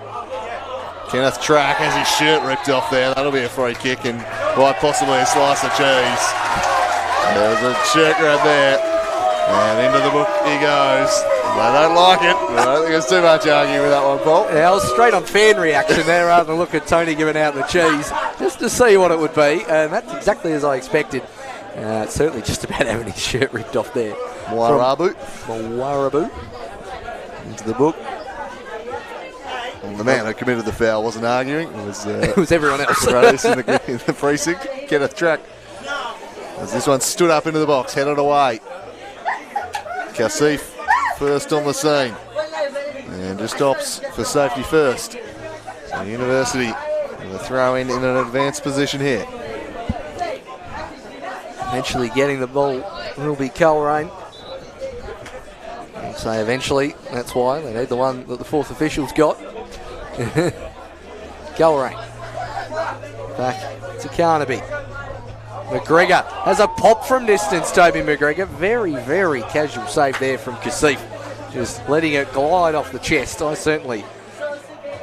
Kenneth Track has his shirt ripped off there. That'll be a free kick and quite possibly a slice of cheese. There's a check right there. And into the book he goes. They don't like it, but I don't think there's too much arguing with that one, Paul. Yeah, I was straight on fan reaction there rather than look at Tony giving out the cheese, just to see what it would be. And that's exactly as I expected. Certainly just about having his shirt ripped off there. Mwarabu. Into the book. And the man who committed the foul wasn't arguing. It was, it was everyone else. in the precinct. Kenneth Track. As this one stood up into the box, headed away. Cassif first on the scene. And just opts for safety first. So University with a throw in an advanced position here. Eventually getting the ball will be Coleraine. I'll say eventually, that's why they need the one that the fourth official's got. Coleraine. Back to Carnaby. McGregor has a pop from distance, Toby McGregor. Very, very casual save there from Cassif. Just letting it glide off the chest. I certainly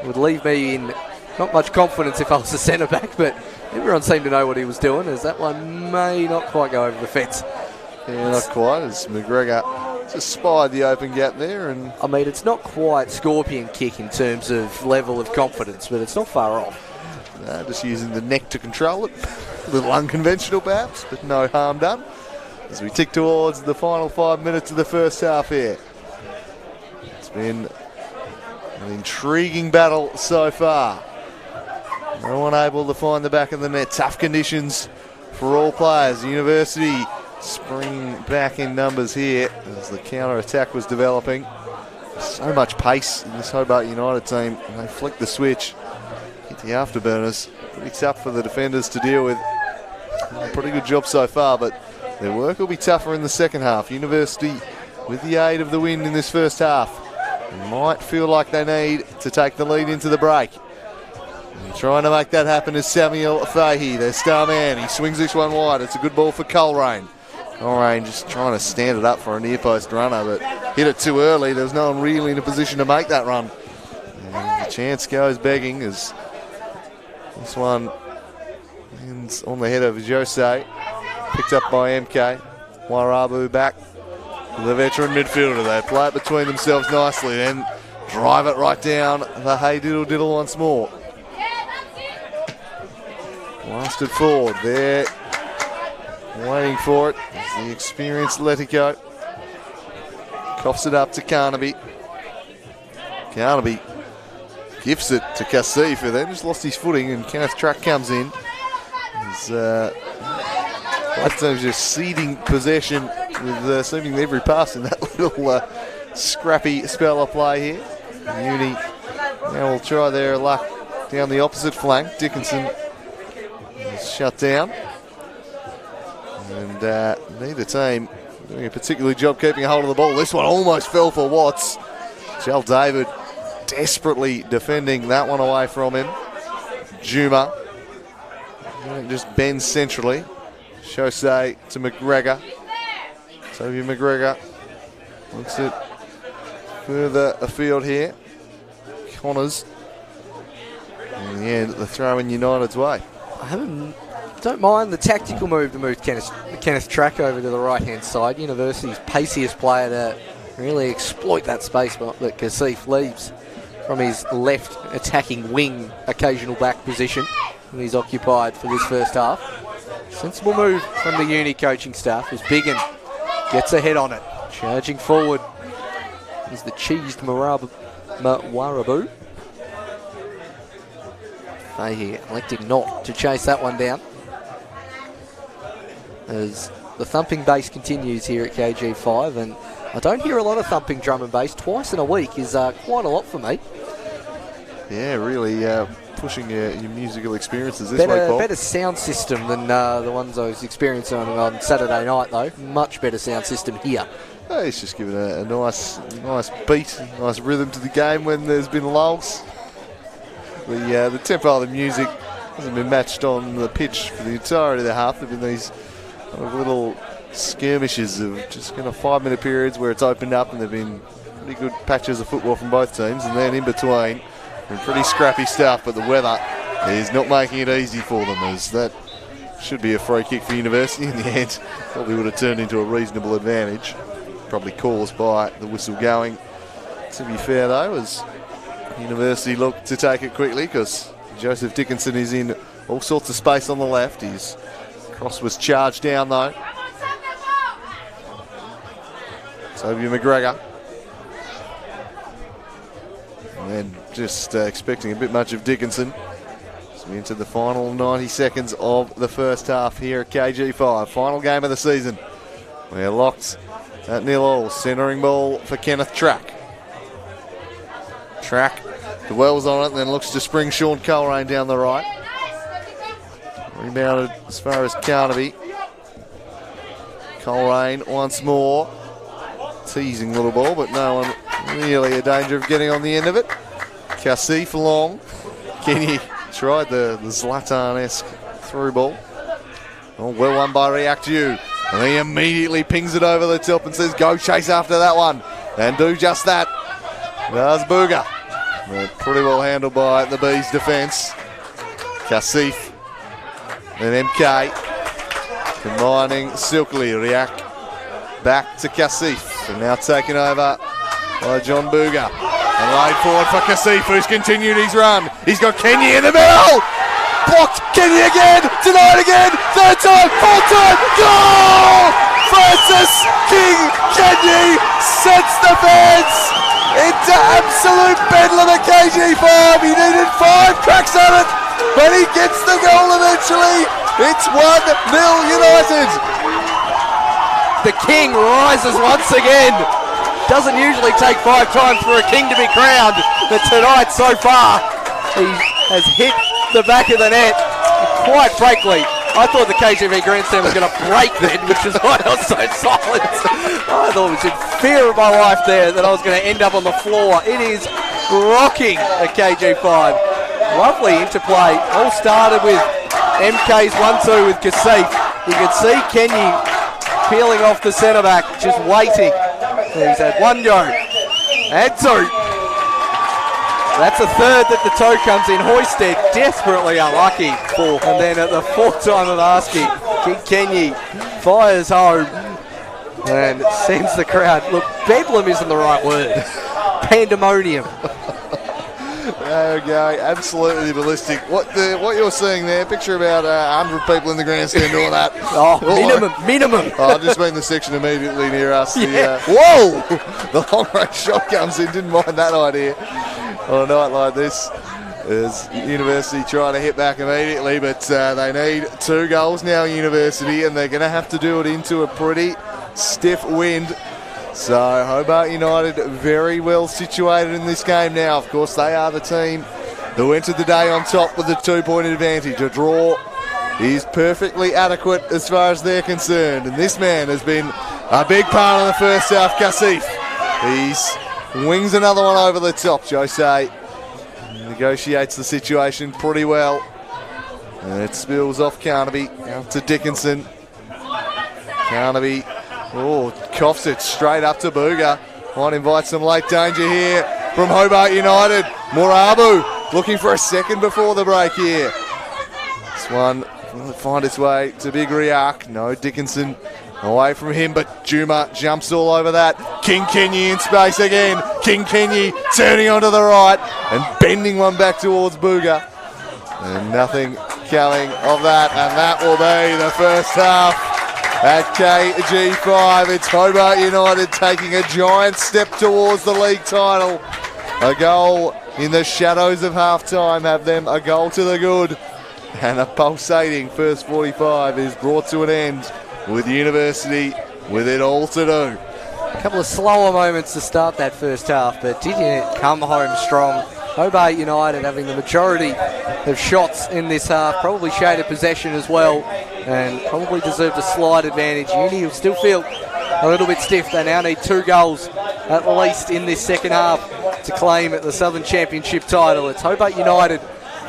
would leave me in not much confidence if I was a centre back, but everyone seemed to know what he was doing, as that one may not quite go over the fence. Yeah, not quite, as McGregor just spied the open gap there. And I mean, it's not quite scorpion kick in terms of level of confidence, but it's not far off. Just using the neck to control it. A little unconventional perhaps, but no harm done. As we tick towards the final 5 minutes of the first half here. It's been an intriguing battle so far. No one able to find the back of the net. Tough conditions for all players. University springing back in numbers here as the counter-attack was developing. So much pace in this Hobart United team. And they flick the switch. Hit the afterburners. Pretty tough for the defenders to deal with. Pretty good job so far, but their work will be tougher in the second half. University, with the aid of the wind in this first half, might feel like they need to take the lead into the break. And trying to make that happen is Samuel Fahey, their star man. He swings this one wide. It's a good ball for Coleraine. Coleraine just trying to stand it up for a near post runner, but hit it too early. There was no one really in a position to make that run. And the chance goes begging as this one ends on the head of Jose. Picked up by MK. Warabu back to the veteran midfielder. They play it between themselves nicely and drive it right down the hey diddle diddle once more. Blasted forward there. Waiting for it. It's the experienced Letico. Coughs it up to Carnaby. Carnaby gifts it to Cassif, who then just lost his footing, and Kenneth Track comes in. Both teams just ceding possession with seemingly every pass in that little scrappy spell of play here. Uni now will try their luck down the opposite flank. Dickinson is shut down. And neither team doing a particular job keeping a hold of the ball. This one almost fell for Watts. Jal David desperately defending that one away from him. Juma just bends centrally. Chaussee to McGregor. Toby McGregor looks it further afield here. Connors. In the end, the throw in United's way. Don't mind the tactical move to move Kenneth Track over to the right-hand side. University's paciest player to really exploit that space that Kasif leaves from his left attacking wing occasional back position that he's occupied for this first half. Sensible move from the uni coaching staff as Biggin gets ahead on it. Charging forward is the cheesed Warabu. Fahey electing not to chase that one down as the thumping bass continues here at KG5, and I don't hear a lot of thumping drum and bass. Twice in a week is quite a lot for me. Yeah, really pushing your musical experiences this week, Paul. Better sound system than the ones I was experiencing on Saturday night, though. Much better sound system here. Oh, he's just given a nice beat, nice rhythm to the game when there's been lulls. The tempo of the music hasn't been matched on the pitch for the entirety of the half. There have been these kind of little skirmishes of just kind of 5-minute periods where it's opened up, and there have been pretty good patches of football from both teams, and then in between pretty scrappy stuff, but the weather is not making it easy for them, as that should be a free kick for University. In the end, probably would have turned into a reasonable advantage, probably caused by the whistle going. To be fair though, as University look to take it quickly, because Joseph Dickinson is in all sorts of space on the left. His cross was charged down though. Toby McGregor. And then just expecting a bit much of Dickinson. So we enter the final 90 seconds of the first half here at KG5. Final game of the season. We're locked at 0-0. Centering ball for Kenneth Track. Track dwells on it and then looks to spring Sean Coleraine down the right. Rebounded as far as Carnaby. Coleraine once more. Teasing little ball, but no one really a danger of getting on the end of it. Kasif long. Kenny tried the Zlatan-esque through ball. Oh, well won by Reactu. And he immediately pings it over the top and says, go chase after that one. And do just that. Does Booger. But pretty well handled by the Bees' defence. Kasif. Then MK. Combining silkily. React back to Kasif. And now taken over by John Booger. And laid forward for Kasif, who's continued his run. He's got Kenny in the middle. Blocked. Kenny again. Denied again. Third time. Fourth time. Goal! Francis King Kenny sets the fans into absolute bedlam at KG5. He needed 5 cracks at it, but he gets the goal eventually. It's 1-0 United. The King rises once again. Doesn't usually take 5 times for a King to be crowned, but tonight so far he has hit the back of the net. Quite frankly, I thought the KGV grandstand was going to break then, which is why I was so silent. I thought I was in fear of my life there that I was going to end up on the floor. It is rocking at KG5. Lovely interplay. All started with MK's 1-2 with Kasif. You can see Kenny peeling off the centre back, just waiting. He's had 1 go and 2. That's a third that the toe comes in. Hoisted desperately unlucky. And then at the 4th time of asking, King Kenny fires home and sends the crowd. Look, bedlam isn't the right word. Pandemonium. There we go, absolutely ballistic. What you're seeing there, picture about 100 people in the grandstand doing that. Oh, minimum. Oh, I just mean the section immediately near us. Yeah. Whoa! The long range shot comes in, didn't mind that idea. On a night like this, as University trying to hit back immediately, but they need 2 goals now, University, and they're going to have to do it into a pretty stiff wind. So Hobart United very well situated in this game now. Of course, they are the team who entered the day on top with a 2-point advantage. A draw is perfectly adequate as far as they're concerned. And this man has been a big part of the first half, Kasif. He's wings another one over the top. Jose negotiates the situation pretty well. And it spills off Carnaby out to Dickinson. Carnaby, coughs it straight up to Booger. Might invite some late danger here from Hobart United. Morabu looking for a second before the break here. This one will find its way to Big Riak. No, Dickinson away from him, but Juma jumps all over that. King Kenyi in space again. King Kenyi turning onto the right and bending one back towards Booger. And nothing coming of that, and that will be the first half at KG5. It's Hobart United taking a giant step towards the league title. A goal in the shadows of half-time have them a goal to the good. And a pulsating first 45 is brought to an end with University with it all to do. A couple of slower moments to start that first half, but didn't come home strong. Hobart United having the majority of shots in this half, probably shaded possession as well, and probably deserved a slight advantage. Uni will still feel a little bit stiff. They now need 2 goals at least in this second half to claim the Southern Championship title. It's Hobart United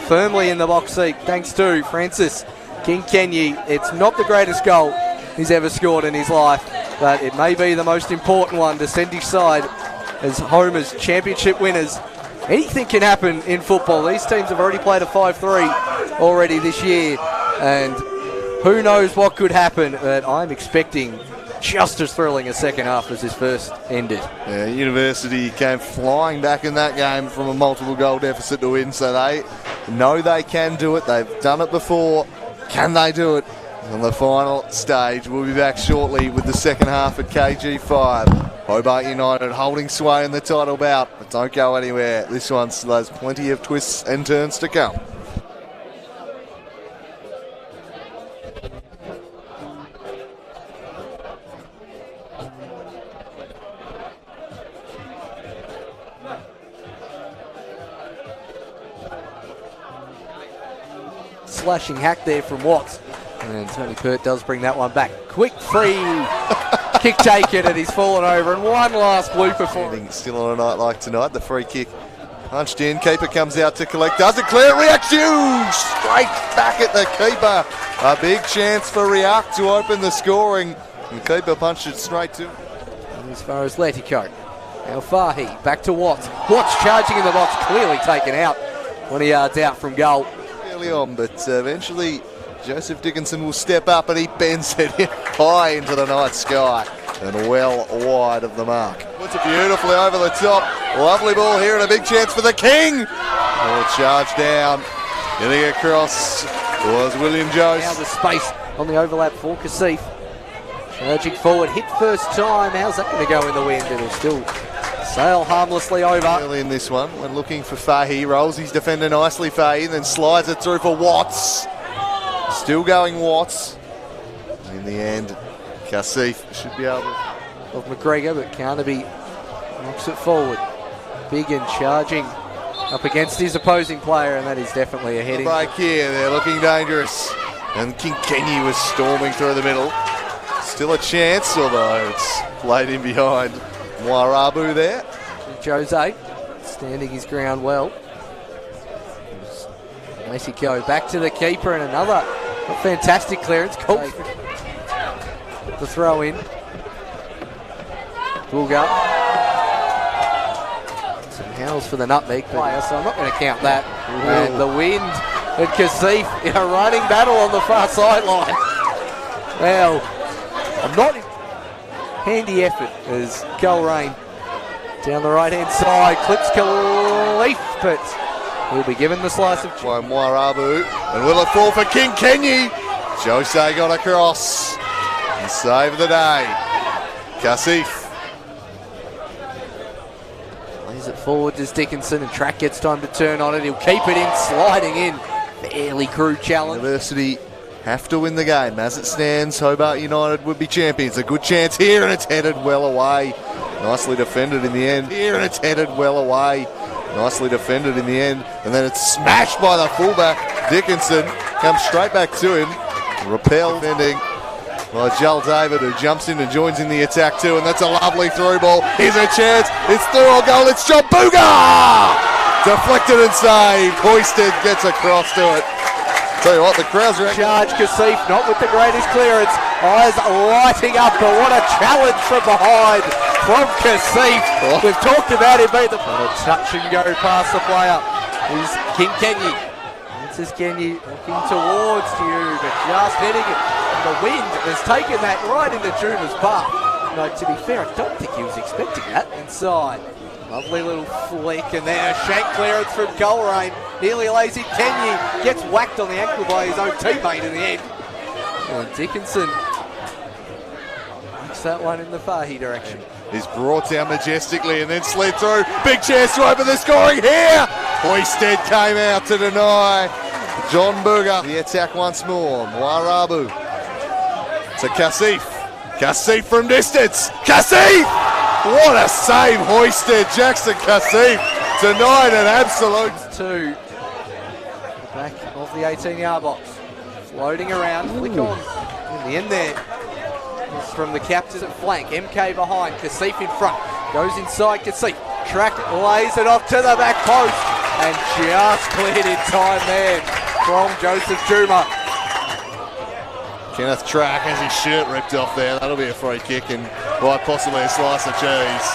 firmly in the box seat thanks to Francis King Kenyi. It's not the greatest goal he's ever scored in his life, but it may be the most important one to send his side as home as championship winners. Anything can happen in football. These teams have already played a 5-3 already this year, and who knows what could happen, but I'm expecting just as thrilling a second half as this first ended. Yeah, University came flying back in that game from a multiple goal deficit to win, so they know they can do it. They've done it before. Can they do it on the final stage? We'll be back shortly with the second half at KG5. Hobart United holding sway in the title bout, but don't go anywhere. This one still has plenty of twists and turns to come. Slashing hack there from Watts, and Tony Pert does bring that one back. Quick free kick taken, and he's fallen over, and one last blooper for him. Still on a night like tonight, the free kick punched in, keeper comes out to collect, does it clear, Riak straight back at the keeper. A big chance for Riak to open the scoring, and the keeper punched it straight to him. And as far as Letico, now Fahy, back to Watts. Watts charging in the box, clearly taken out 20 yards out from goal. Early on, but eventually Joseph Dickinson will step up and he bends it high into the night sky and well wide of the mark. Puts it beautifully over the top. Lovely ball here and a big chance for the King. Charge down. Getting across was William Jose. Now the space on the overlap for Kasif. Charging forward, hit first time. How's that going to go in the wind? It'll still sail harmlessly over. Early in this one, when looking for Fahy, rolls his defender nicely, Fahy, and then slides it through for Watts. Still going Watts. In the end, Kasif should be able to. Of McGregor, but Carnaby knocks it forward. Big and charging up against his opposing player, and that is definitely a heading. Break here, they're looking dangerous. And King Kenyi was storming through the middle. Still a chance, although it's played in behind Moirabu there. Jose standing his ground well. Mexico back to the keeper, and another fantastic clearance. Cool. The throw in. Bulgar. Some howls for the nutmeg player, so I'm not going to count that. Ooh. And the wind and Kasif in a running battle on the far sideline. Well, I'm not handy effort as Coleraine down the right hand side clips Khalif, but he'll be given the slice of by Moirabu, and will it fall for King Kenyi? Jose got across and saved the day. Kasif plays it forward to Dickinson, and Track gets time to turn on it. He'll keep it in, sliding in. Fairly crude challenge. University have to win the game. As it stands, Hobart United would be champions. A good chance here, and it's headed well away. Nicely defended in the end. Here, and it's headed well away. Nicely defended in the end. And then it's smashed by the fullback. Dickinson comes straight back to him. Repel defending. Well, Joel David, who jumps in and joins in the attack too, and that's a lovely through ball. Here's a chance. It's through on goal. It's John Booga! Deflected and saved. Hoisted gets across to it. Tell you what, the crowd's reckon. Charge Kasif, not with the greatest clearance. Eyes lighting up, but what a challenge from behind from Kasif. Oh. We've talked about him being the touch and go past the player. Is King Kenny. This is Kenny looking towards you, but just hitting it. The wind has taken that right into Juma's path. No, to be fair, I don't think he was expecting that inside. Lovely little flick, and then a shank clearance from Coleraine. Nearly lays it. Kenny gets whacked on the ankle by his own teammate in the end. And Dickinson makes that one in the Fahey direction. He's brought down majestically and then slid through. Big chance to open the scoring here. Hoisted came out to deny. John Booga. The attack once more. Mwarabu to Kasif. Kasif from distance. Kasif! What a save, Hoisted. Jackson Kasif denied an absolute. Two. Back of the 18-yard box. Floating around. Flick on. In the end there. It's from the captors at flank. MK behind. Kasif in front. Goes inside Kasif. Track lays it off to the back post. And just cleared in time there from Joseph Juma. Kenneth Track has his shirt ripped off there. That'll be a free kick and quite possibly a slice of cheese.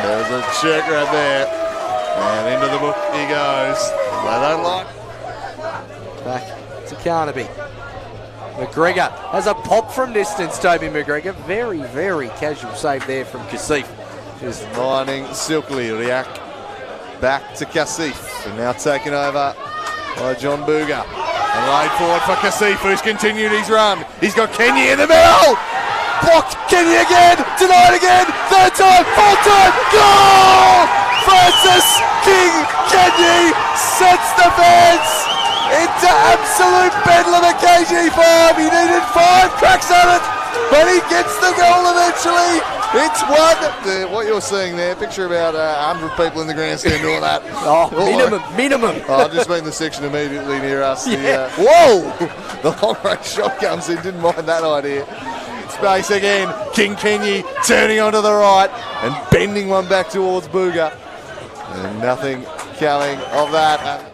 There's a check right there. And into the book he goes. They don't like. Back to Carnaby. McGregor has a pop from distance, Toby McGregor. Very, very casual save there from Kasif. Just lining silkily. Riak back to Kasif. And now taken over by John Booga. And laid forward for Kasif, who's continued his run. He's got Kenny in the middle. Blocked. Kenny again. Denied again. Third time. Fourth time. Goal! Francis King Kenny sets the fence into absolute bedlam at KG5. He needed 5 cracks at it, but he gets the goal eventually. It's one. What you're seeing there, picture about 100 people in the grandstand doing that. Minimum. Oh, I've just been in the section immediately near us. Yeah. Whoa! The long range shot comes in. Didn't mind that idea. Space again. King Kenny turning onto the right and bending one back towards Booga. And nothing coming of that.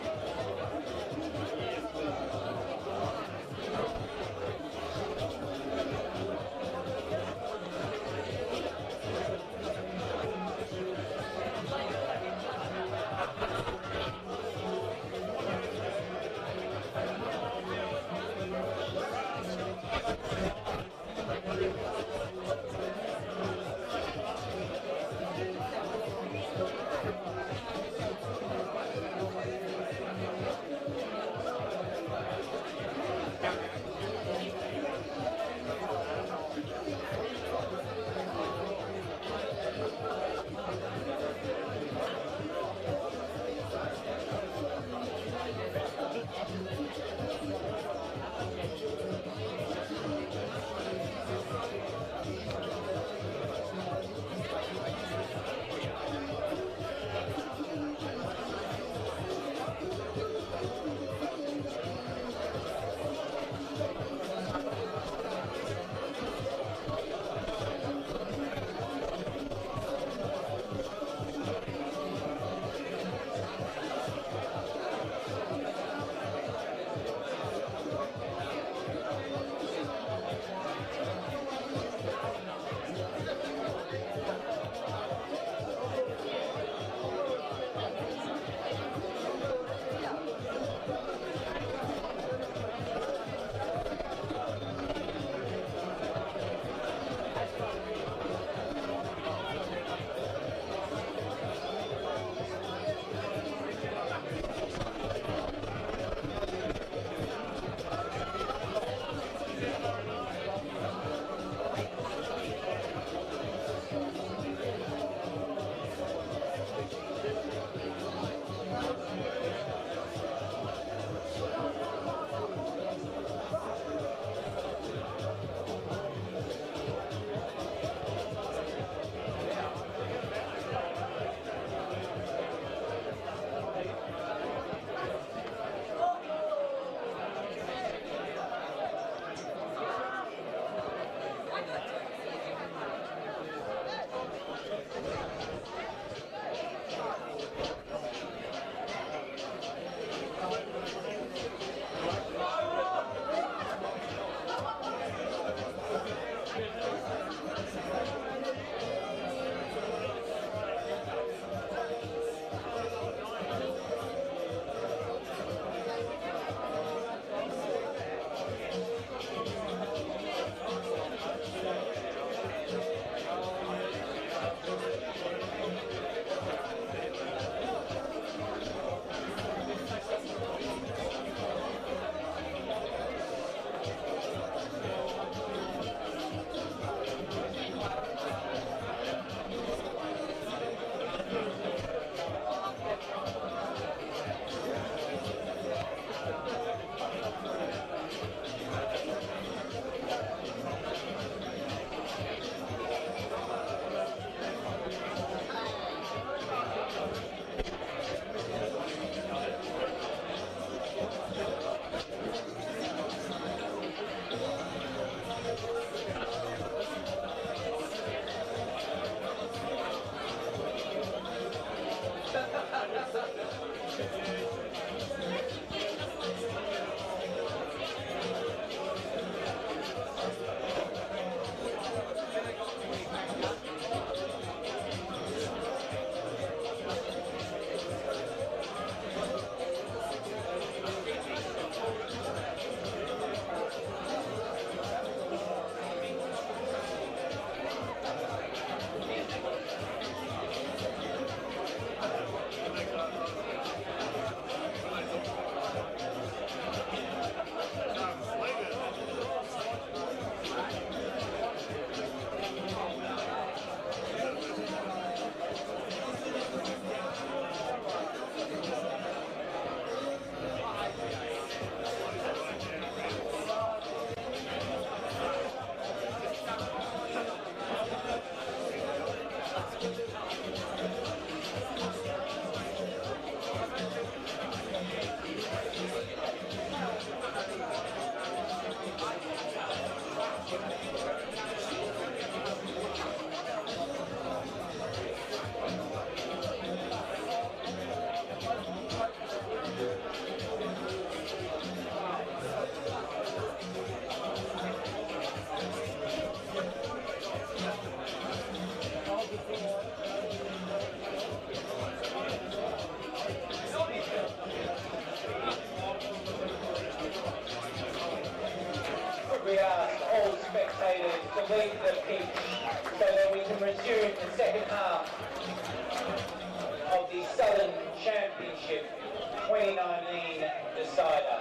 We ask all spectators to leave the pitch so that we can resume the second half of the Southern Championship 2019 decider.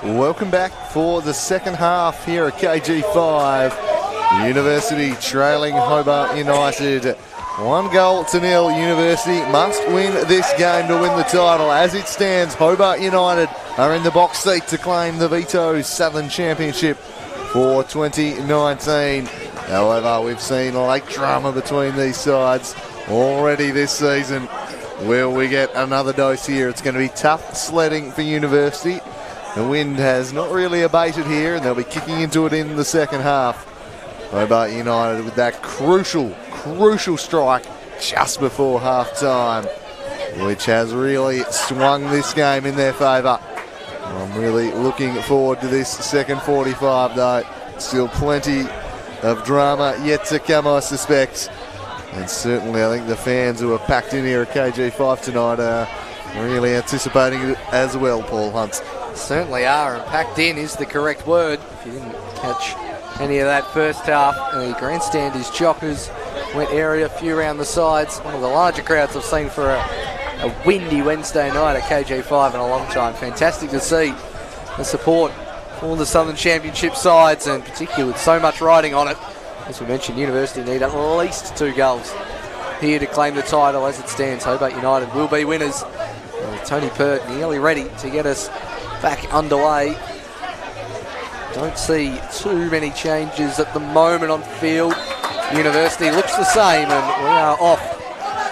Welcome back for the second half here at KG5. University trailing Hobart United 1-0. University must win this game to win the title. As it stands, Hobart United are in the box seat to claim the Vito Southern Championship for 2019. However, we've seen late drama between these sides already this season. Will we get another dose here? It's going to be tough sledding for University. The wind has not really abated here, and they'll be kicking into it in the second half. Hobart United with that crucial strike just before half-time, which has really swung this game in their favour. I'm really looking forward to this second 45, though. Still plenty of drama yet to come, I suspect. And certainly I think the fans who are packed in here at KG5 tonight are really anticipating it as well, Paul Hunt. Certainly are, and packed in is the correct word. If you didn't catch any of that first half, the grandstand is chockers, wet area, a few around the sides. One of the larger crowds I've seen for a windy Wednesday night at KG5 in a long time. Fantastic to see the support for the Southern Championship sides, and particularly with so much riding on it. As we mentioned, University need at least 2 goals here to claim the title. As it stands, Hobart United will be winners. Tony Pert nearly ready to get us back underway. Don't see too many changes at the moment on field. University looks the same, and we are off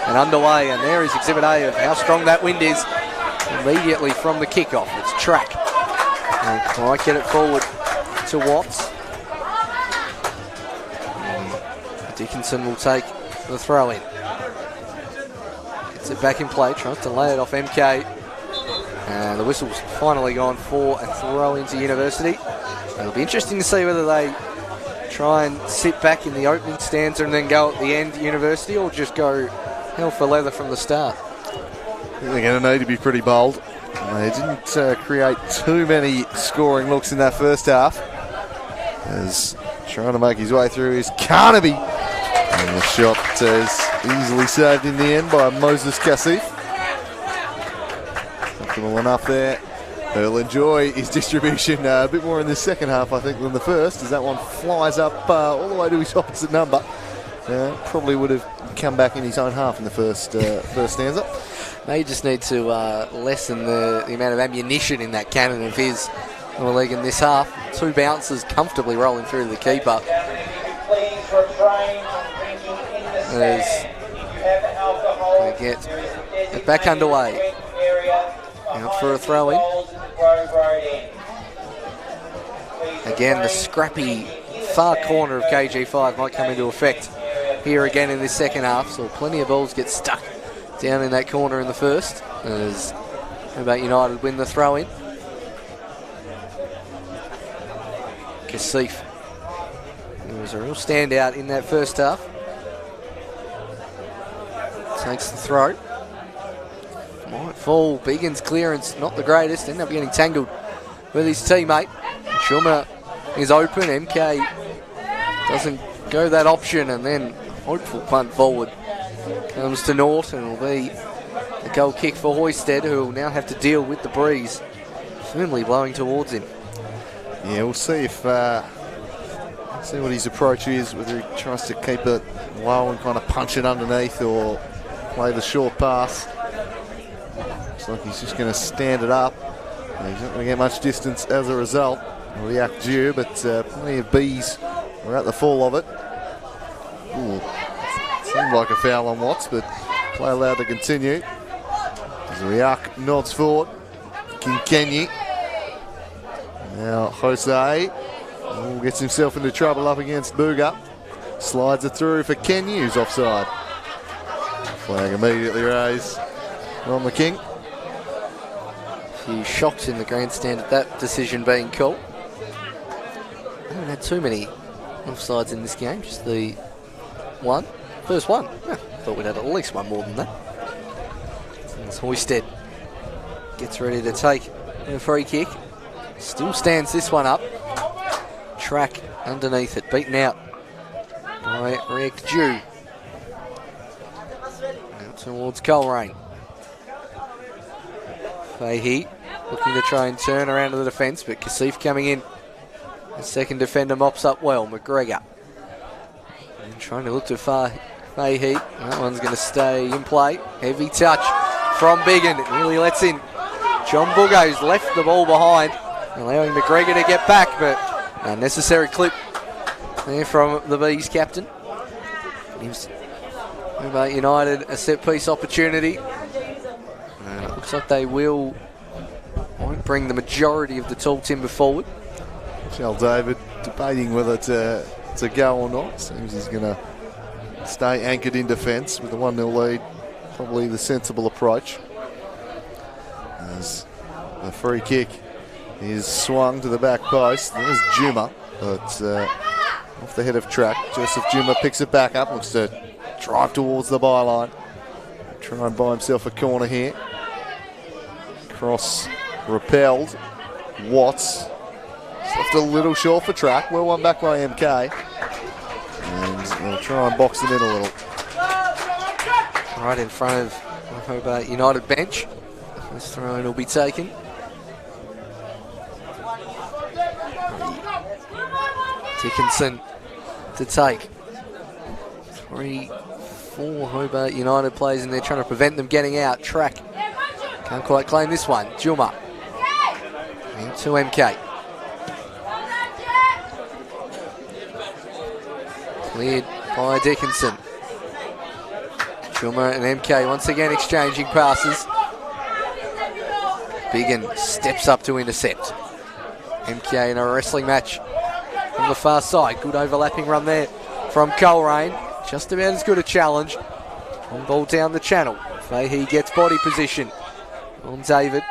and underway. And there is Exhibit A of how strong that wind is immediately from the kickoff. It's track. And might get it forward to Watts. And Dickinson will take the throw in. Gets it back in play, tries to lay it off MK. And the whistle's finally gone for a throw into University. It'll be interesting to see whether they try and sit back in the opening stanza and then go at the end, University, or just go hell for leather from the start. I think they're going to need to be pretty bold. They didn't create too many scoring looks in that first half. As trying to make his way through is Carnaby. And the shot is easily saved in the end by Moses Kassif. Comfortable enough there. He'll enjoy his distribution a bit more in the second half, I think, than the first, as that one flies up all the way to his opposite number. Probably would have come back in his own half in the first stanza. They just need to lessen the amount of ammunition in that cannon of his in the league in this half. 2 bounces comfortably rolling through to the keeper. As they get it back underway. Out for a throw in. Again, the scrappy far corner of KG5 might come into effect here again in this second half, so plenty of balls get stuck down in that corner in the first as Hobart United win the throw-in. Kasif, he was a real standout in that first half. Takes the throw. Might fall. Biggins' clearance, not the greatest. Ended up getting tangled with his teammate. Schummer is open. MK doesn't go that option, and then hopeful punt forward comes to Nort, and will be a goal kick for Hoysted, who will now have to deal with the breeze firmly blowing towards him. Yeah, we'll see if see what his approach is, whether he tries to keep it low and kind of punch it underneath or play the short pass. Looks like he's just going to stand it up. He's not going to get much distance as a result. React due, but plenty of bees are at the fall of it. Ooh, seemed like a foul on Watts, but play allowed to continue. As Riak nods forward. Kinkenyi. Now Jose gets himself into trouble up against Booga. Slides it through for Kenyu, who's offside. Flag immediately raised on the King. A few shocks in the grandstand at that decision being called. I haven't had too many offsides in this game, just the one. First one. Yeah, thought we'd had at least one more than that. As Hoysted gets ready to take a free kick. Still stands this one up. Track underneath it, beaten out by Riek Ju. Out towards Coleraine. Fahey looking to try and turn around to the defence, but Kasif coming in. The second defender mops up well, McGregor. And trying to look to Fahey. That one's going to stay in play. Heavy touch from Biggin. It nearly lets in. John Bugo's left the ball behind, allowing McGregor to get back, but a necessary clip there from the Bees captain. Gives Hobart United a set-piece opportunity. Looks like they won't bring the majority of the tall timber forward. Shell David debating whether to go or not. Seems he's going to stay anchored in defence with the 1-0 lead. Probably the sensible approach. As the free kick is swung to the back post. There's Juma, but off the head of track. Joseph Juma picks it back up, looks to drive towards the byline. Try and buy himself a corner here. Cross repelled. Watts left a little short for track. Well one back by MK. And they'll try and box it in a little. Right in front of Hobart United bench. This throw-in will be taken. Dickinson to take. 3-4 Hobart United players in there trying to prevent them getting out. Track can't quite claim this one. Juma into MK. Cleared by Dickinson. Juma and MK once again exchanging passes. Biggin steps up to intercept. MK in a wrestling match on the far side. Good overlapping run there from Coleraine. Just about as good a challenge. On ball down the channel. Fahey gets body position on David.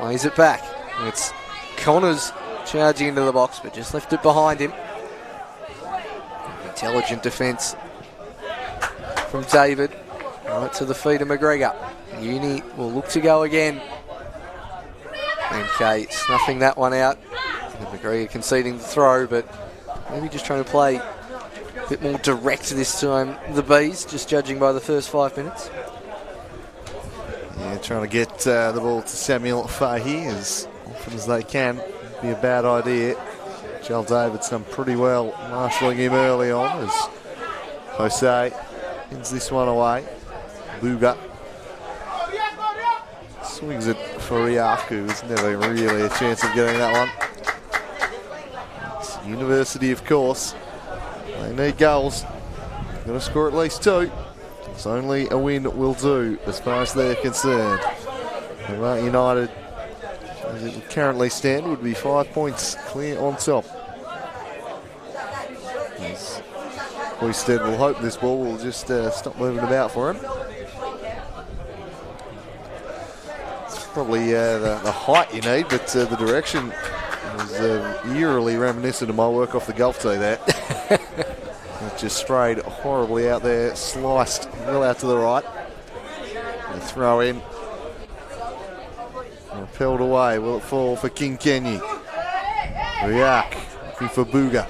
Lays it back. It's Connors charging into the box, but just left it behind him. Intelligent defence from David. Right to the feet of McGregor. Uni will look to go again. MK snuffing that one out. And McGregor conceding the throw, but maybe just trying to play a bit more direct this time. The Bees, just judging by the first 5 minutes. Yeah, trying to get the ball to Samuel Fahey as often as they can. Be a bad idea. Joel David's done pretty well marshalling him early on as Jose ends this one away. Booga swings it for Riaku. There's never really a chance of getting that one. It's University, of course. They need goals. Got to score at least 2. It's only a win will do as far as they're concerned. Hobart United, as it would currently stand, would be 5 points clear on top. Hoysted will hope this ball will just stop moving about for him. probably the height you need, but the direction was eerily reminiscent of my work off the golf tee there. It just sprayed horribly out there, sliced well out to the right. The throw in. Repelled away. Will it fall for King Kenny? Riak looking for Booga.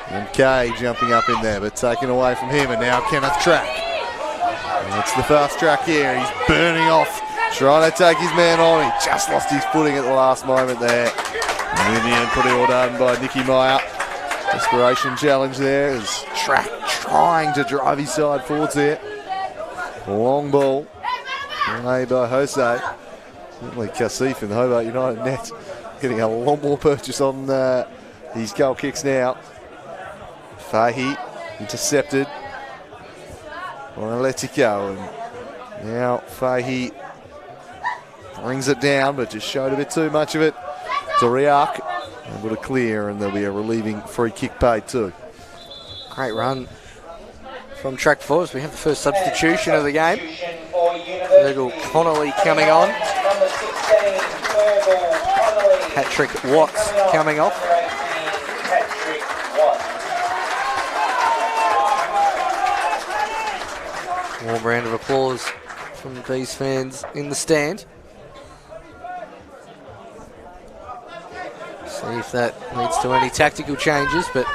MK jumping up in there, but taken away from him, and now Kenneth Track. And it's the fast track here. He's burning off, trying to take his man on. He just lost his footing at the last moment there. And in the end, put it all done by Nicky Meyer. Desperation challenge there as Track trying to drive his side forwards there. Long ball made by Jose. Certainly Kasif in the Hobart United net getting a lot more purchase on his goal kicks now. Fahey intercepted on Atletico, and now Fahey brings it down, but just showed a bit too much of it to Riak. Able to clear, and there'll be a relieving free kick paid too. Great run from Track Force. We have the first substitution of the game. Virgil Connolly coming on. Patrick Watts coming off. Warm round of applause from the Bees fans in the stand. See if that leads to any tactical changes, but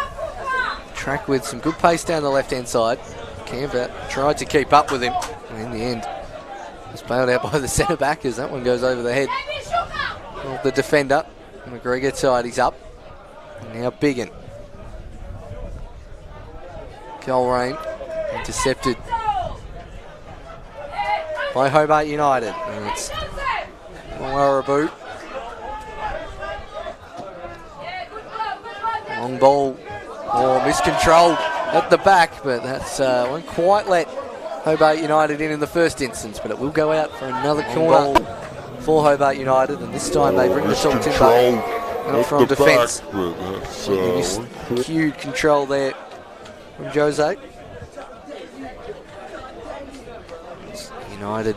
Track with some good pace down the left-hand side. Canberra tried to keep up with him, and in the end was bailed out by the centre-back as that one goes over the head of the defender. McGregor tidies up. And now Biggin. Coleraine intercepted by Hobart United. And it's Warraboo. Long ball, miscontrolled at the back, but that's won't quite let Hobart United in the first instance, but it will go out for another corner for Hobart United, and this time they bring the tall timber out from defence. Huge control there from Jose. United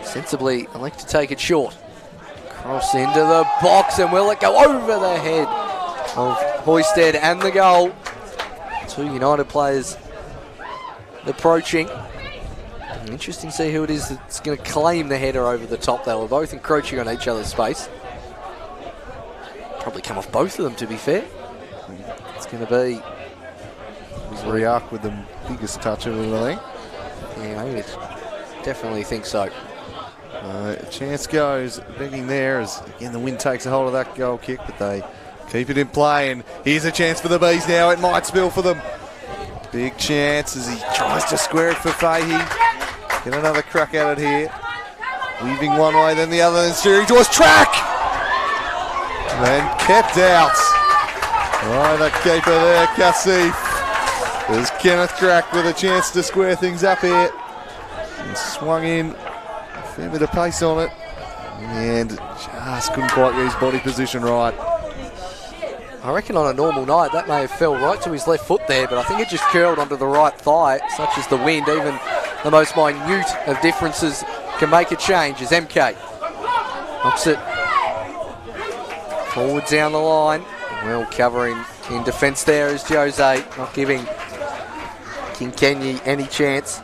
sensibly elect to take it short. Cross into the box, and will it go over the head of Hoisted and the goal? Two United players approaching. Interesting to see who it is that's going to claim the header over the top. They were both encroaching on each other's space. Probably come off both of them, to be fair. It's going to be Riak with the biggest touch of it, I think. Yeah, I definitely think so. A chance goes begging there as again the wind takes a hold of that goal kick, but they keep it in play, and here's a chance for the Bees now. It might spill for them. Big chance as he tries to square it for Fahey. Get another crack at it here. Weaving one way, then the other, then steering towards Track. And kept out by the keeper there, Kasif. There's Kenneth Track with a chance to square things up here. And swung in. A fair bit of pace on it. And just couldn't quite get his body position right. I reckon on a normal night that may have fell right to his left foot there, but I think it just curled onto the right thigh, such as the wind. Even the most minute of differences can make a change as MK knocks it forward down the line. Well covering in defence there is Jose, not giving King Kenny any chance.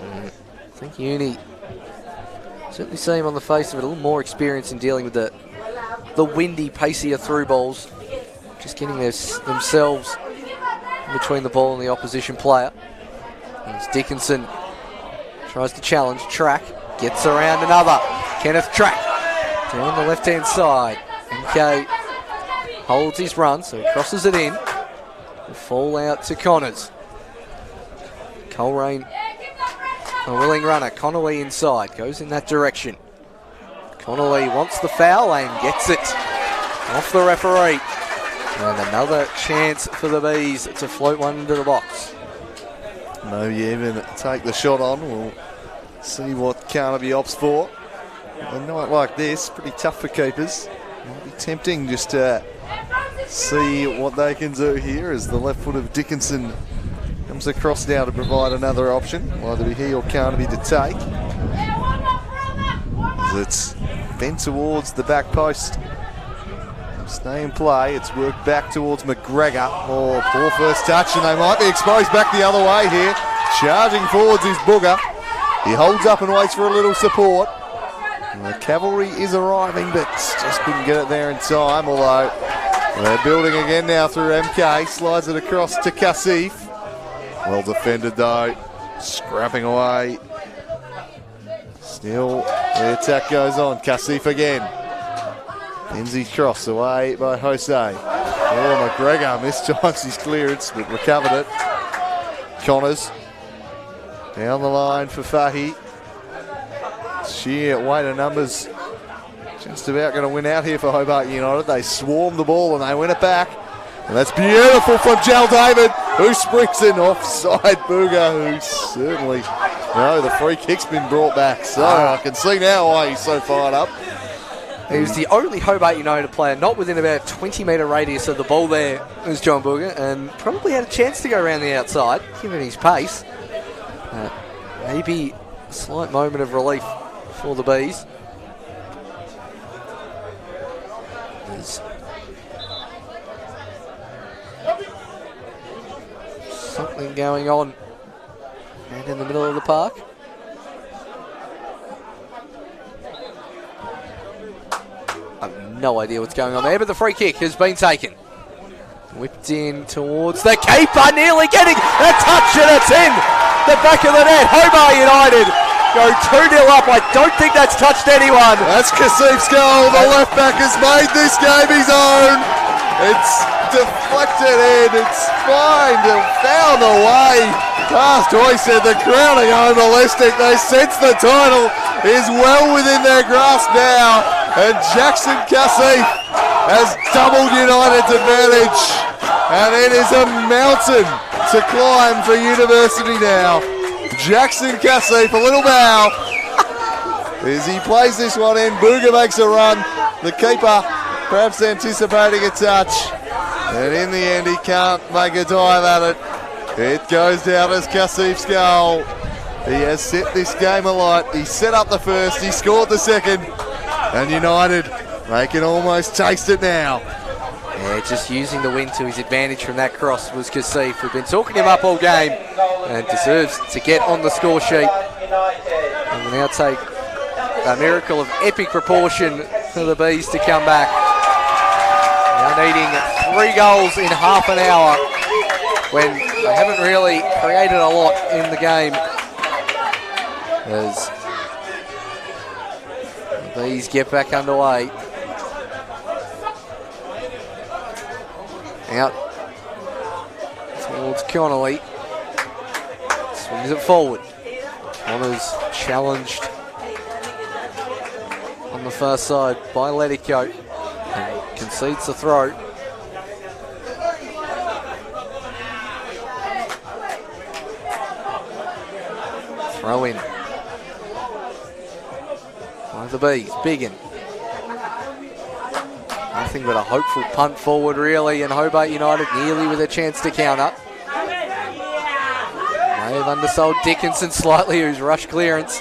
I think Uni certainly seem on the face of it a little more experience in dealing with the windy, pacier through balls. Just getting themselves between the ball and the opposition player. As Dickinson tries to challenge. Track gets around another. Kenneth Track down the left-hand side. MK holds his run, so he crosses it in. The fall out to Connors. Coleraine, a willing runner. Connolly inside, goes in that direction. Connolly wants the foul and gets it off the referee. And another chance for the Bees to float one into the box. Maybe even take the shot on. We'll see what Carnaby opts for. A night like this, pretty tough for keepers. Might be tempting just to see what they can do here as the left foot of Dickinson comes across now to provide another option. Either be he or Carnaby to take. As it's bent towards the back post. Stay in play. It's worked back towards McGregor. Oh, poor first touch, and they might be exposed back the other way here. Charging forwards is Booger. He holds up and waits for a little support. And the cavalry is arriving, but just couldn't get it there in time, although they're building again now through MK. Slides it across to Kasif. Well defended though. Scrapping away. Still, the attack goes on. Kasif again. Lindsay's cross away by Jose. Oh, McGregor mistimes his clearance, but recovered it. Connors down the line for Fahy. Sheer weight of numbers just about going to win out here for Hobart United. They swarm the ball and they win it back. And that's beautiful from Jal David, who springs in offside Booger, who certainly... No, the free kick's been brought back. So I can see now why he's so fired up. He was the only Hobart United player not within about 20-metre radius of the ball there, was John Booger, and probably had a chance to go around the outside, given his pace. Maybe a slight moment of relief for the Bees. There's something going on right in the middle of the park. No idea what's going on there, but the free kick has been taken. Whipped in towards the keeper, nearly getting a touch, and it's in the back of the net. Hobart United go 2-0 up. I don't think that's touched anyone. That's Kasif's goal. The left back has made this game his own. It's deflected in. It's fine. Found a way past Hoysted. The crowning home ballistic. They sense the title is well within their grasp now. And Jackson Kasif has doubled United's advantage. And it is a mountain to climb for University now. Jackson Kasif, a little bow. As he plays this one in, Booger makes a run. The keeper perhaps anticipating a touch. And in the end, he can't make a dive at it. It goes down as Kasif's goal. He has set this game alight. He set up the first, he scored the second. And United, they can almost taste it now. Yeah, just using the wind to his advantage from that cross was Kasif. We've been talking him up all game and deserves to get on the score sheet. And will now take a miracle of epic proportion for the Bees to come back. Now needing 3 goals in half an hour when they haven't really created a lot in the game. As the Bees get back underway. Out towards Connolly. Swings it forward. Connors challenged on the far side by Letico. And concedes the throw. Throw in by the Bees. Biggin. Nothing but a hopeful punt forward, really, and Hobart United nearly with a chance to counter. May have undersold Dickinson slightly, whose rush clearance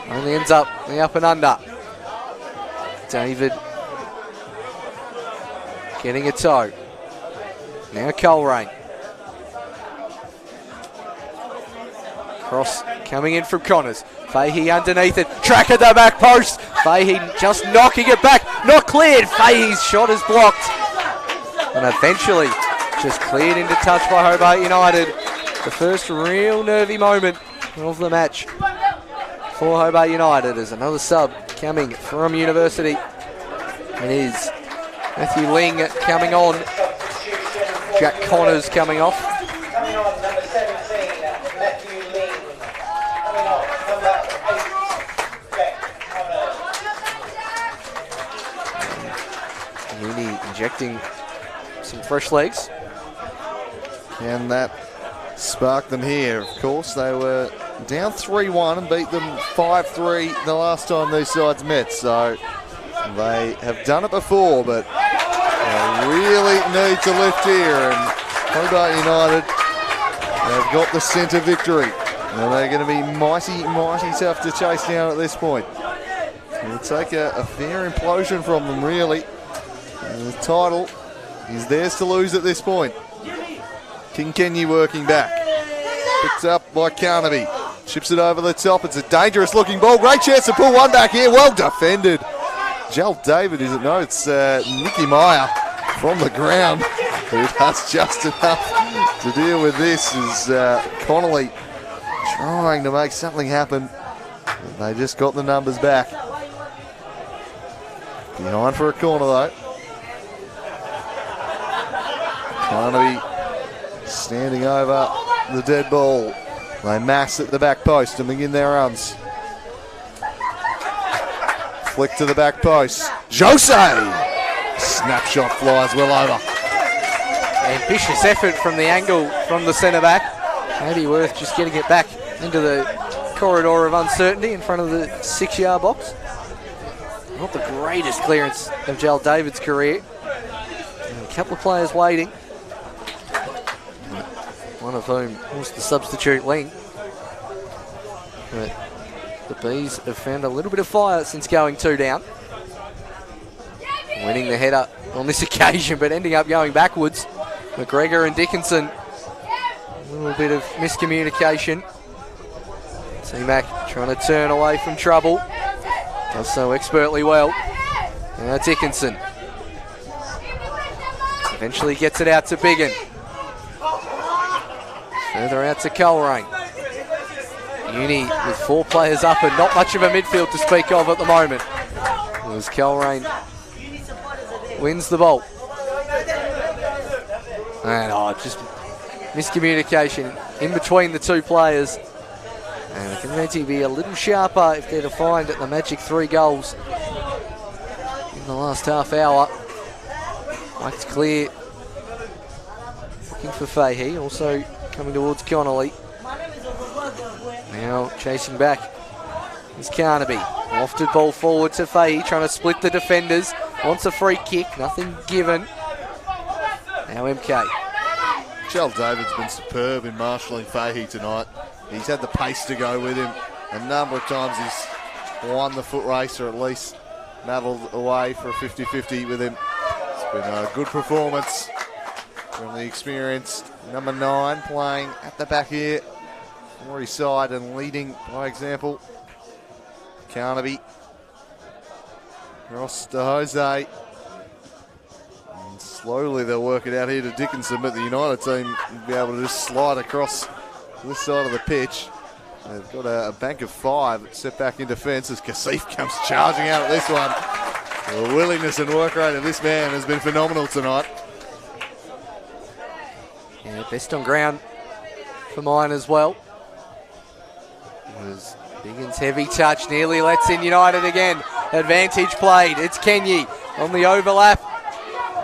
only ends up the up and under. David getting a toe. Now Coleraine. Cross coming in from Connors. Fahey underneath it. Track at the back post. Fahey just knocking it back. Not cleared. Fahey's shot is blocked. And eventually just cleared into touch by Hobart United. The first real nervy moment of the match for Hobart United as another sub coming from University. It is Matthew Ling coming on. Jack Connors coming off. Coming on, number 17, Matthew Ling. Coming on, number 8, Jack Connors. Mooney injecting some fresh legs. And that sparked them here, of course. They were down 3-1 and beat them 5-3 the last time these sides met. So they have done it before, but they really need to lift here. And Hobart United, they've got the centre victory. And they're going to be mighty, mighty tough to chase down at this point. It'll take a fair implosion from them, really. The title is theirs to lose at this point. King Kenny working back. Picked up by Carnaby. Chips it over the top. It's a dangerous looking ball. Great chance to pull one back here. Well defended. Jal David, is it? No, it's Nicky Meyer from the ground who does just enough to deal with this as Connolly trying to make something happen. They just got the numbers back. Behind for a corner though. Carnaby standing over the dead ball. They mass at the back post and begin their runs. Flick to the back post. Jose! Snapshot flies well over. Ambitious effort from the angle from the centre back. Maybe worth just getting it back into the corridor of uncertainty in front of the 6-yard box. Not the greatest clearance of Jal David's career. And a couple of players waiting. One of whom was the substitute Ling. But the Bees have found a little bit of fire since going 2 down. Winning the header on this occasion, but ending up going backwards. McGregor and Dickinson. A little bit of miscommunication. T-Mac trying to turn away from trouble. Does so expertly well. Now Dickinson. Eventually gets it out to Biggin. Further out to Coleraine. Uni with 4 players up and not much of a midfield to speak of at the moment. As Coleraine wins the ball. And just miscommunication in between the 2 players. And it can actually be a little sharper if they're to find the magic 3 goals in the last half hour. Mike's clear. Looking for Fahey, also coming towards Connolly. Now chasing back is Carnaby. Lofted ball forward to Fahey, trying to split the defenders. Wants a free kick, nothing given. Now MK. Jal David's been superb in marshalling Fahey tonight. He's had the pace to go with him. A number of times he's won the foot race, or at least navelled away for a 50-50 with him. It's been a good performance from the experienced number 9 playing at the back here for his side and leading by example. Carnaby. Cross to Jose. And slowly they'll work it out here to Dickinson, but the United team will be able to just slide across this side of the pitch. They've got a bank of 5 set back in defence as Kasif comes charging out at this one. The willingness and work rate of this man has been phenomenal tonight. Yeah, best on ground for mine as well. It was Biggins' heavy touch, nearly lets in United again. Advantage played, it's Kenyi on the overlap.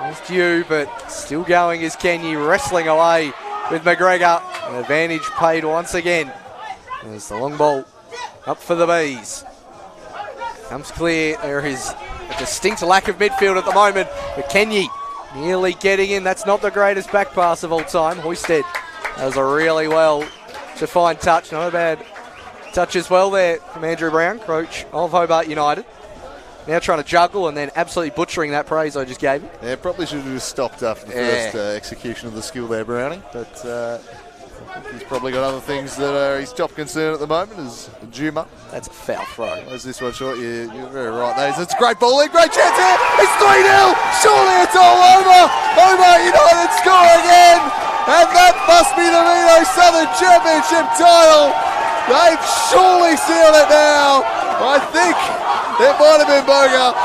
It's due, but still going is Kenyi, wrestling away with McGregor. An advantage paid once again. There's the long ball up for the Bees. Comes clear, there is a distinct lack of midfield at the moment, but Kenyi nearly getting in. That's not the greatest back pass of all time. Hoisted does a really well to find touch. Not a bad touch as well there from Andrew Brown, coach of Hobart United. Now trying to juggle and then absolutely butchering that praise I just gave him. Yeah, probably should have just stopped after the first execution of the skill there, Browning. But I think he's probably got other things that are his top concern at the moment, is Juma. That's a foul throw. Where's this one short? You're very right. It's a great ball in, great chance here. It's 3-0. Surely it's all over. Hobart United score again. And that must be the Vito Southern Championship title. They've surely sealed it now. I think it might have been Boga.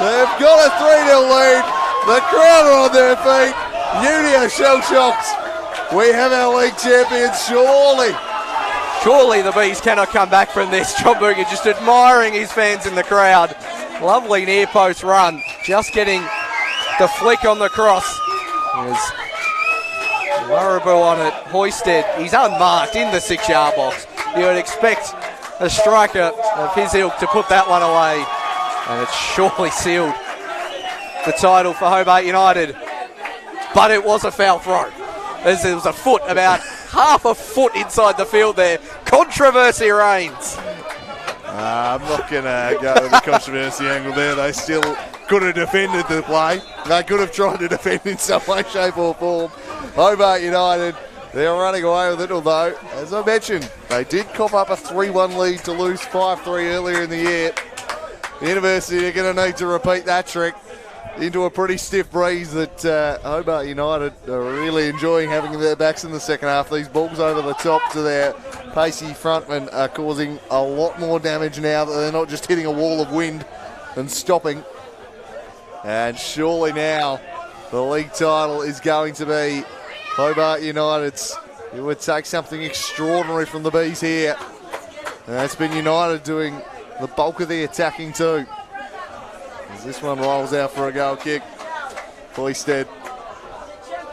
They've got a 3-0 lead. The crowd are on their feet. Uni are shell-shocked. We have our league champions, surely. Surely the Bees cannot come back from this. John Booger just admiring his fans in the crowd. Lovely near post run. Just getting the flick on the cross. There's Warraboo on it. Hoisted. He's unmarked in the 6-yard box. You would expect a striker of his ilk to put that one away. And it's surely sealed the title for Hobart United. But it was a foul throw. As there was a foot, about half a foot inside the field there. Controversy reigns. I'm not going to go with the controversy angle there. They still could have defended the play. They could have tried to defend in some way, shape or form. Hobart United, they're running away with it, although, as I mentioned, they did cop up a 3-1 lead to lose 5-3 earlier in the year. The University are going to need to repeat that trick into a pretty stiff breeze that Hobart United are really enjoying having their backs in the second half. These balls over the top to their pacey frontmen are causing a lot more damage now that they're not just hitting a wall of wind and stopping. And surely now the league title is going to be Hobart United's. It would take something extraordinary from the Bees here. And it's been United doing the bulk of the attacking too. As this one rolls out for a goal kick. Boystead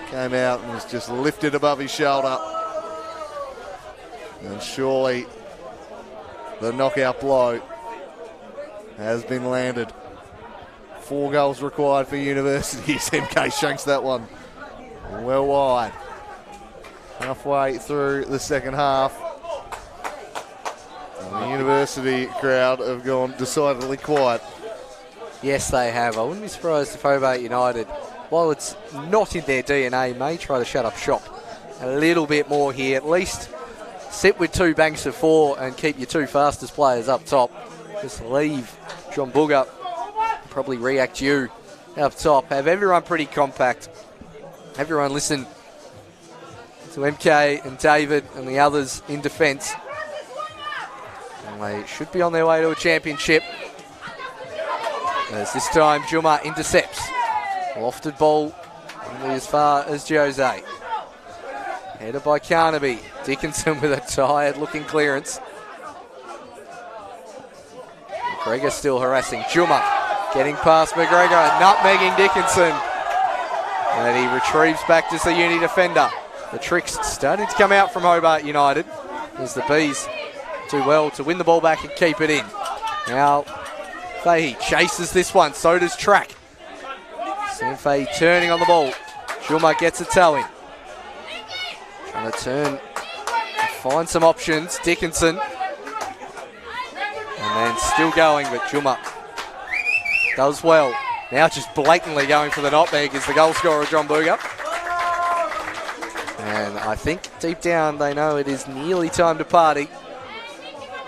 came out and was just lifted above his shoulder. And surely the knockout blow has been landed. 4 goals required for University as MK shanks that one well wide. Halfway through the second half. And the University crowd have gone decidedly quiet. Yes, they have. I wouldn't be surprised if Hobart United, while it's not in their DNA, may try to shut up shop a little bit more here. At least sit with 2 banks of 4 and keep your 2 fastest players up top. Just leave John Booger, probably react you up top. Have everyone pretty compact. Everyone listen to MK and David and the others in defence. And they should be on their way to a championship. As this time Juma intercepts. Lofted ball only as far as Jose. Headed by Carnaby. Dickinson with a tired looking clearance. McGregor still harassing Juma. Getting past McGregor, nutmegging Dickinson. And he retrieves back to the uni defender. The tricks starting to come out from Hobart United as the Bees do well to win the ball back and keep it in. Now Fahey chases this one, so does Track. Sam Fahey turning on the ball. Juma gets a toe in. Trying to turn and find some options. Dickinson. And then still going, but Juma does well. Now just blatantly going for the nutmeg is the goal scorer, John Booger. And I think deep down they know it is nearly time to party.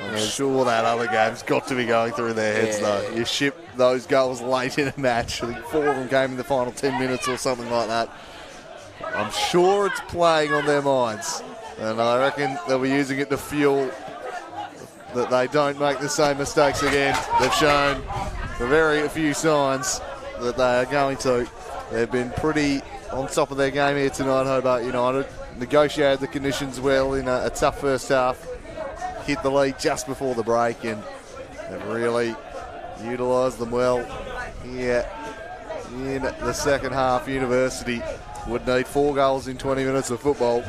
I'm sure that other game's got to be going through their heads though. You ship those goals late in a match. I think 4 of them came in the final 10 minutes or something like that. I'm sure it's playing on their minds. And I reckon they'll be using it to fuel that they don't make the same mistakes again. They've shown very few signs that they are going to. They've been pretty on top of their game here tonight, Hobart United. Negotiated the conditions well in a tough first half. Hit the lead just before the break and they've really utilised them well here in the second half. University would need 4 goals in 20 minutes of football.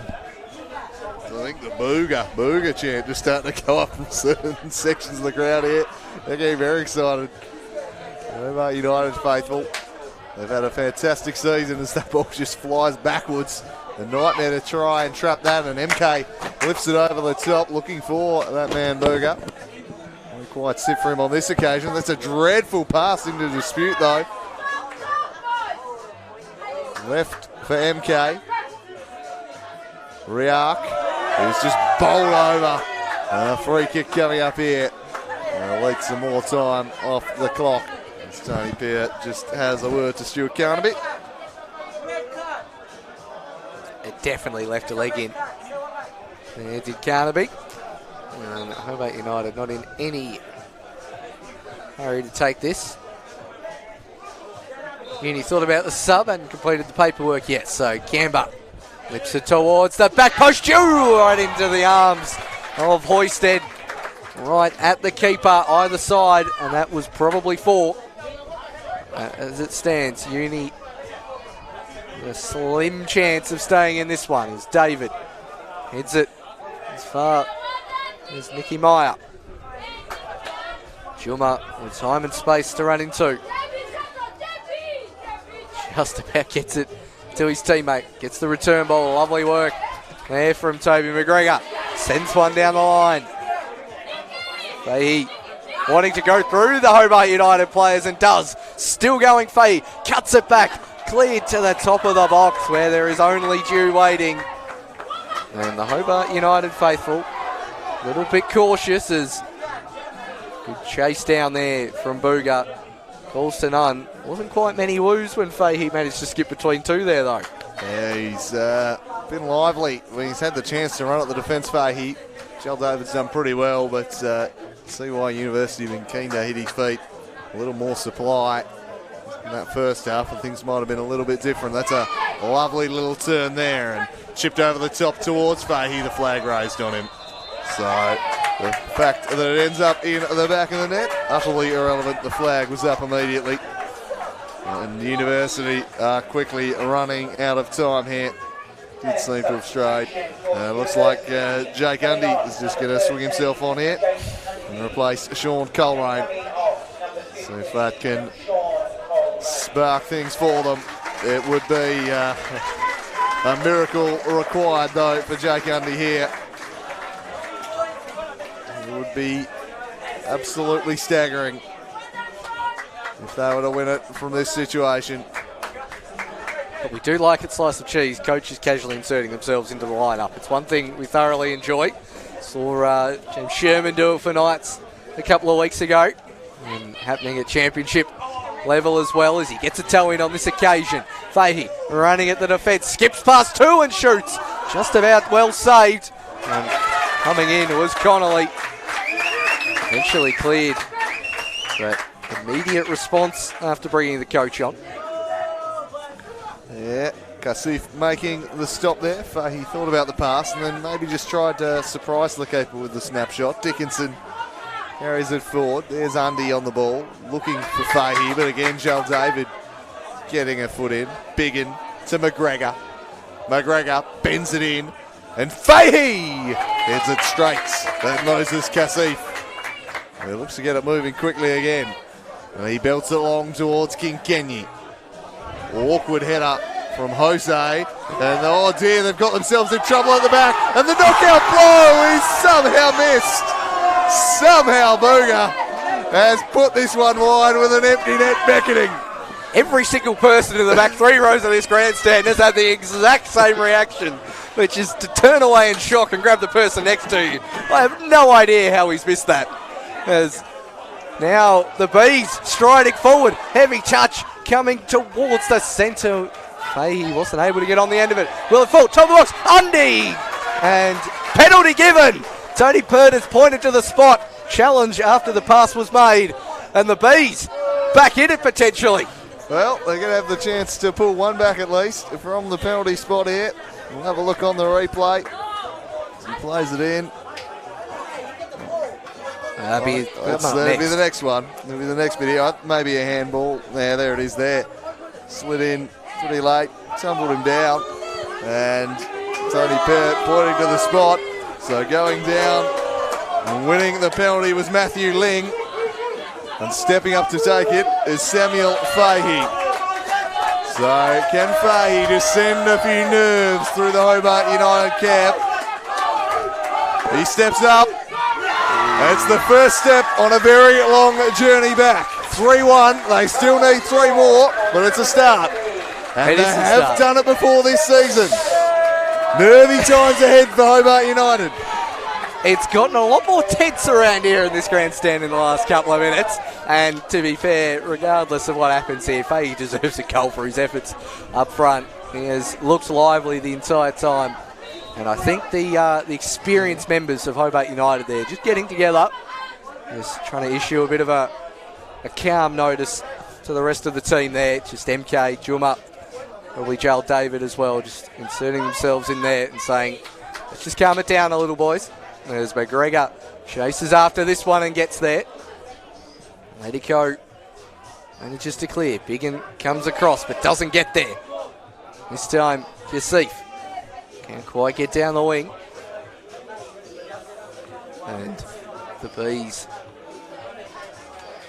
So I think the Booger chant just starting to go up from certain sections of the crowd here. They're getting very excited. Hobart United faithful. They've had a fantastic season as that ball just flies backwards. A nightmare to try and trap that, and MK lifts it over the top looking for that man Booger. Not quite sit for him on this occasion. That's a dreadful pass into dispute though. Left for MK. Riak, who's just bowled over. A free kick coming up here. Leads some more time off the clock. As Tony Peart just has a word to Stuart Carnaby. It definitely left a leg in. There did Carnaby. And Hobart United not in any hurry to take this. Uni thought about the sub and completed the paperwork yet. So Gamba lips it towards the back post. Right into the arms of Hoisted. Right at the keeper either side. And that was probably 4. As it stands, Uni a slim chance of staying in this one as David heads it as far as Nicky Meyer. Juma with time and space to run into. Just about gets it to his teammate. Gets the return ball. Lovely work there from Toby McGregor. Sends one down the line. Fahey wanting to go through the Hobart United players and does. Still going Fahey, cuts it back, cleared to the top of the box where there is only Dew waiting. And the Hobart United faithful, a little bit cautious as good chase down there from Booger. Calls to none. Wasn't quite many woos when Fahey managed to skip between two there though. Yeah, he's been lively when he's had the chance to run at the defence. Fahey. Jal David's done pretty well, but see why University have been keen to hit his feet. A little more supply in that first half, and things might have been a little bit different. That's a lovely little turn there, and chipped over the top towards Fahey. The flag raised on him. So the fact that it ends up in the back of the net, utterly irrelevant. The flag was up immediately. And University are quickly running out of time here. Did seem to have strayed. Looks like Jake Undy is just going to swing himself on here and replace Sean Coleraine. So if that can spark things for them, it would be a miracle required though for Jake Undy here. It would be absolutely staggering if they were to win it from this situation. But we do like it, slice of cheese. Coaches casually inserting themselves into the lineup. It's one thing we thoroughly enjoy. Saw James Sherman do it for Knights a couple of weeks ago. And happening at championship level as well as he gets a toe in on this occasion. Fahey running at the defence, skips past two and shoots. Just about well saved. And coming in was Connolly. Eventually cleared. But immediate response after bringing the coach on. Yeah, Kasif making the stop there. Fahey thought about the pass and then maybe just tried to surprise the keeper with the snapshot. Dickinson carries it forward. There's Undy on the ball, looking for Fahey, but again, Joel David getting a foot in. Biggin to McGregor. McGregor bends it in, and Fahey heads it straight. That Moses Kasif. He looks to get it moving quickly again. And he belts it along towards Kinkenyi. Awkward header from Jose. And oh dear, they've got themselves in trouble at the back. And the knockout blow is somehow missed. Somehow Booger has put this one wide with an empty net beckoning. Every single person in the back three rows of this grandstand has had the exact same reaction, which is to turn away in shock and grab the person next to you. I have no idea how he's missed that. As now the Bees striding forward, heavy touch coming towards the centre. Fahey wasn't able to get on the end of it. Will it fall? Top of the box, Undy! And penalty given. Tony Purtis pointed to the spot. Challenge after the pass was made. And the Bees back in it potentially. Well, they're going to have the chance to pull one back at least from the penalty spot here. We'll have a look on the replay. He plays it in. That'll be the next one. That'll be the next video. Maybe a handball. Yeah, there it is there. Slid in pretty late. Tumbled him down. And Tony Pert pointing to the spot. So going down and winning the penalty was Matthew Ling. And stepping up to take it is Samuel Fahey. So can Fahey just send a few nerves through the Hobart United camp? He steps up. It's the first step on a very long journey back. 3-1. They still need three more, but it's a start. And they have done it before this season. Nervy times ahead for Hobart United. It's gotten a lot more tense around here in this grandstand in the last couple of minutes. And to be fair, regardless of what happens here, Fahey deserves a goal for his efforts up front. He has looked lively the entire time. And I think the experienced members of Hobart United there just getting together, just trying to issue a bit of a calm notice to the rest of the team there. Just MK, Juma, probably Joel David as well, just inserting themselves in there and saying, let's just calm it down a little, boys. There's McGregor, chases after this one and gets there. Let it go. Manages to clear. Biggin comes across but doesn't get there. This time, Yasif can't quite get down the wing. And the Bees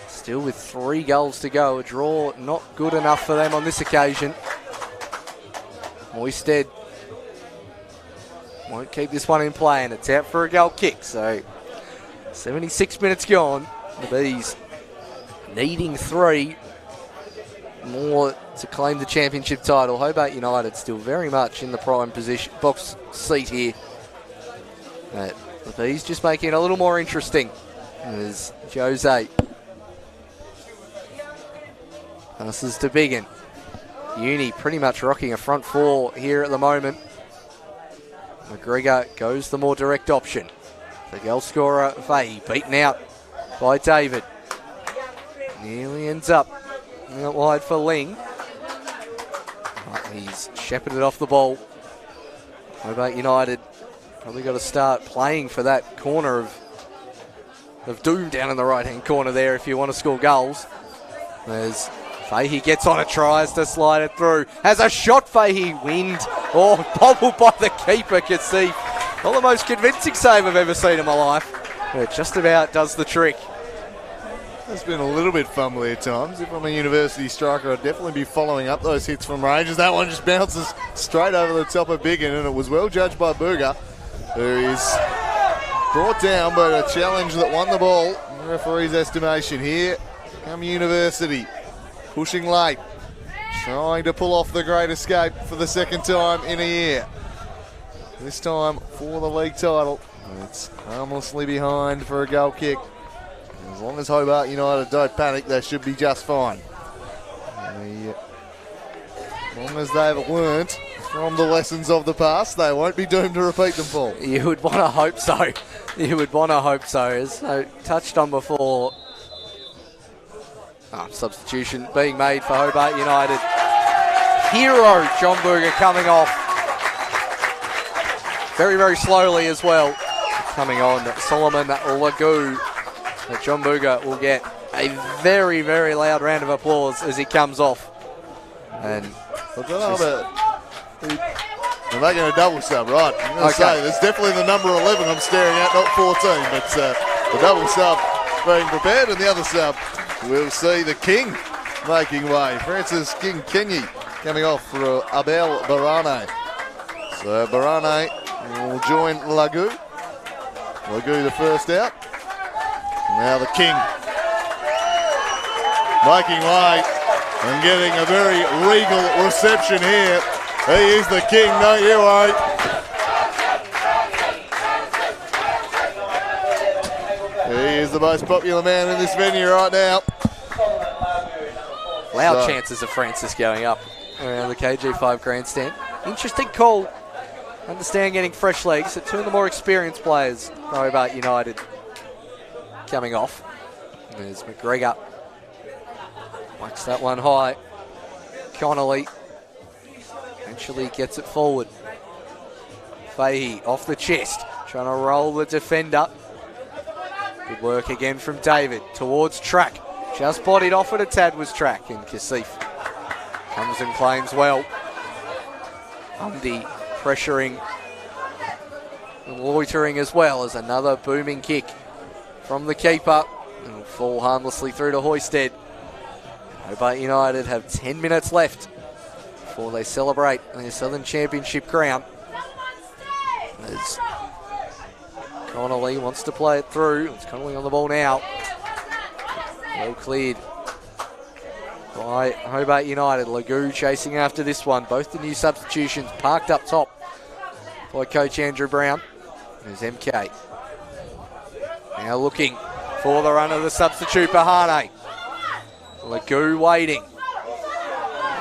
still with 3 goals to go. A draw not good enough for them on this occasion. Moisted won't keep this one in play, and it's out for a goal kick. So 76 minutes gone. The Bees needing 3 more to claim the championship title. Hobart United still very much in the prime position, box seat here. But the Bees just making it a little more interesting as Jose passes to Biggin. Uni pretty much rocking a front 4 here at the moment. McGregor goes the more direct option. The goal scorer, Fahey, beaten out by David. Nearly ends up out wide for Ling. But he's shepherded off the ball. Hobart United probably got to start playing for that corner of doom down in the right-hand corner there if you want to score goals. There's Fahey gets on it, tries to slide it through. Has a shot, Fahey, wind. Oh, bobbled by the keeper, Kasif. Not the most convincing save I've ever seen in my life. But it just about does the trick. It's been a little bit fumbly at times. If I'm a University striker, I'd definitely be following up those hits from range. That one just bounces straight over the top of Biggin, and it was well judged by Burger, who is brought down, but a challenge that won the ball. In the referee's estimation here. Come University, pushing late, trying to pull off the great escape for the second time in a year. This time for the league title. It's harmlessly behind for a goal kick. As long as Hobart United don't panic, they should be just fine. As long as they've learnt from the lessons of the past, they won't be doomed to repeat them, Paul. You would want to hope so. You would want to hope so. As I touched on before, substitution being made for Hobart United. Hero John Booger coming off. Very, very slowly as well. Coming on, Solomon Lagoo. John Booger will get a very, very loud round of applause as he comes off. And I don't know about... They're making a double sub, right? I'm going to say, there's definitely the number 11 I'm staring at, not 14. But the double sub being prepared, and the other sub, we'll see the King making way. Francis King Kenyi coming off for Abel Barane. So Barane will join Lagoo. Lagoo the first out. Now the King making way and getting a very regal reception here. He is the King, don't you worry. He is the most popular man in this venue right now. Loud chances of Francis going up around the KG5 grandstand. Interesting call. Understand getting fresh legs at 2 of the more experienced players. Hobart United coming off. There's McGregor. Whacks that one high. Connolly eventually gets it forward. Fahey off the chest, trying to roll the defender. Good work again from David towards Track. Just bodied off it a tad was Track, and Kasif comes and claims well. Undy pressuring and loitering as well as another booming kick from the keeper. It'll fall harmlessly through to Hoisted. Hobart United have 10 minutes left before they celebrate their Southern Championship crown. As Connolly wants to play it through. It's Connolly on the ball now. Well cleared by Hobart United. Lagoo chasing after this one. Both the new substitutions parked up top by Coach Andrew Brown. There's MK. Now looking for the run of the substitute, Bahane. Lagoo waiting.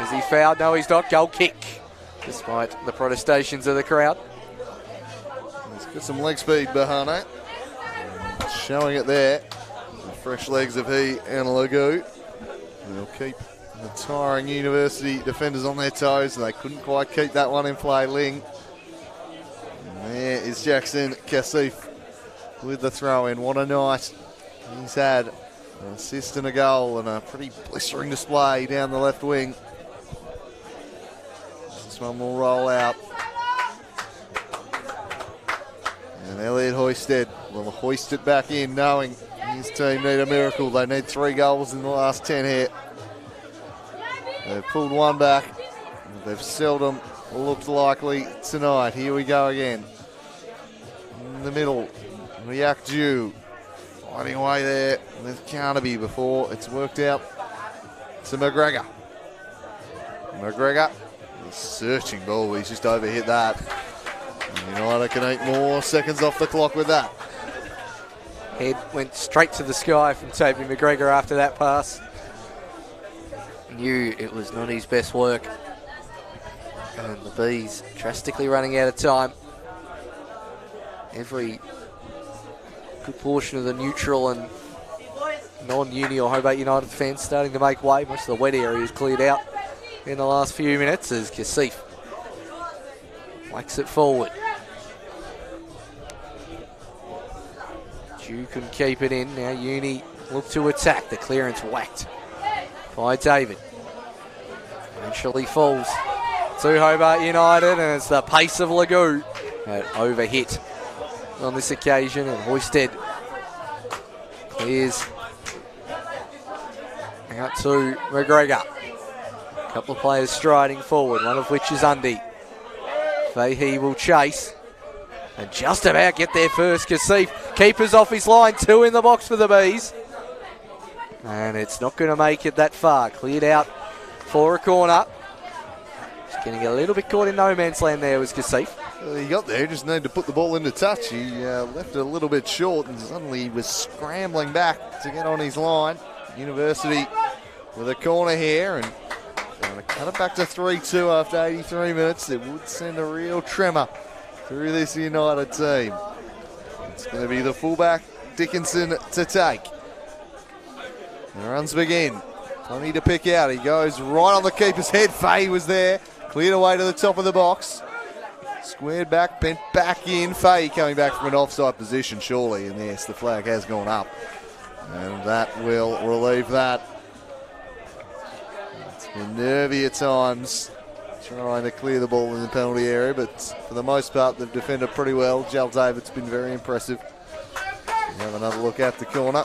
Is he fouled? No, he's not. Goal kick, despite the protestations of the crowd. He's got some leg speed, Bahane. Showing it there. The fresh legs of he and Lagoo. They'll keep the tiring University defenders on their toes. They couldn't quite keep that one in play. Ling. And there is Jackson Kasif with the throw in. What a night he's had. An assist and a goal and a pretty blistering display down the left wing. This one will roll out. And Elliot Hoisted will hoist it back in, knowing his team need a miracle. They need 3 goals in the last 10 here. They've pulled one back. They've seldom looked likely tonight. Here we go again. In the middle, Riak Ju Fighting away there with Carnaby before it's worked out to McGregor. McGregor, the searching ball, he's just overhit that. And United can 8 more seconds off the clock with that. Head went straight to the sky from Toby McGregor after that pass. Knew it was not his best work. And the Bees drastically running out of time. Every good portion of the neutral and non-uni or Hobart United fans starting to make way. Most of the wet areas cleared out in the last few minutes as Kasif whacks it forward. Dew can keep it in. Now Uni look to attack. The clearance whacked by David. Eventually falls to Hobart United, and it's the pace of Lagoo that overhit on this occasion, and Hoisted clears out to McGregor. A couple of players striding forward, one of which is Undy. Fahey will chase and just about get there first. Kasif, keeper's off his line, 2 in the box for the Bees. And it's not going to make it that far. Cleared out for a corner. Just getting a little bit caught in no man's land there was Kasif. Well, he got there, just needed to put the ball into touch. He left it a little bit short and suddenly he was scrambling back to get on his line. University with a corner here and going to cut it back to 3-2 after 83 minutes. It would send a real tremor through this United team. It's going to be the fullback Dickinson to take. The runs begin. Plenty to pick out. He goes right on the keeper's head. Fahey was there. Cleared away to the top of the box. Squared back, bent back in. Fahey coming back from an offside position, surely. And yes, the flag has gone up. And that will relieve that. It's been nervy at times, trying to clear the ball in the penalty area, but for the most part, they've defended pretty well. Jal David's been very impressive. We have another look at the corner.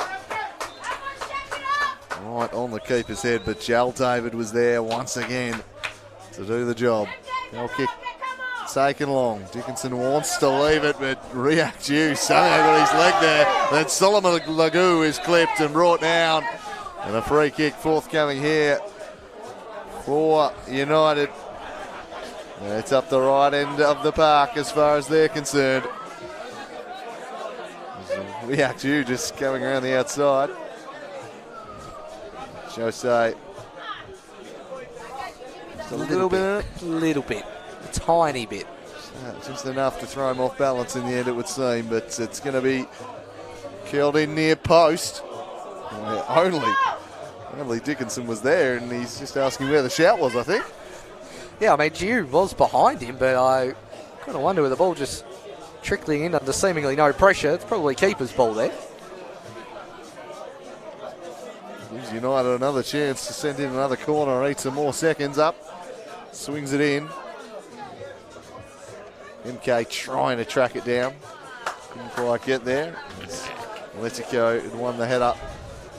Right on the keeper's head, but Jal David was there once again to do the job. Goal kick taken long. Dickinson wants to leave it, but react you. Somehow got his leg there. Then Solomon Lagoo is clipped and brought down. And a free kick forthcoming here for United. It's up the right end of the park as far as they're concerned. React you just coming around the outside. Jose. A little bit. A tiny bit. Just enough to throw him off balance in the end, it would seem, but it's going to be curled in near post. Only Dickinson was there, and he's just asking where the shout was, I think. Yeah, I mean, Dew was behind him, but I kind of wonder where the ball just trickling in under seemingly no pressure. It's probably keeper's ball there. Gives United another chance to send in another corner and eat some more seconds up. Swings it in. MK trying to track it down. Couldn't quite get there. Letico had won the header.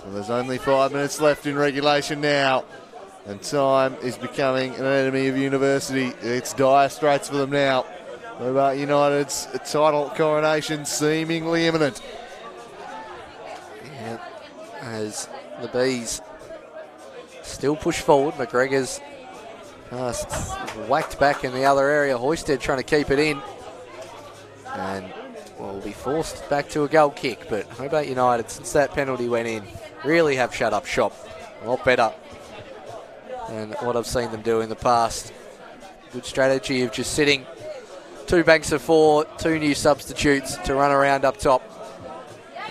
Well, there's only 5 minutes left in regulation now. And time is becoming an enemy of University. It's dire straits for them now. Hobart United's title coronation seemingly imminent. Yeah, as the Bees still push forward. McGregor's whacked back in the other area. Hoisted trying to keep it in. And will be forced back to a goal kick. But Hobart United, since that penalty went in, really have shut up shop. A lot better than what I've seen them do in the past. Good strategy of just sitting 2 banks of 4, 2 new substitutes to run around up top.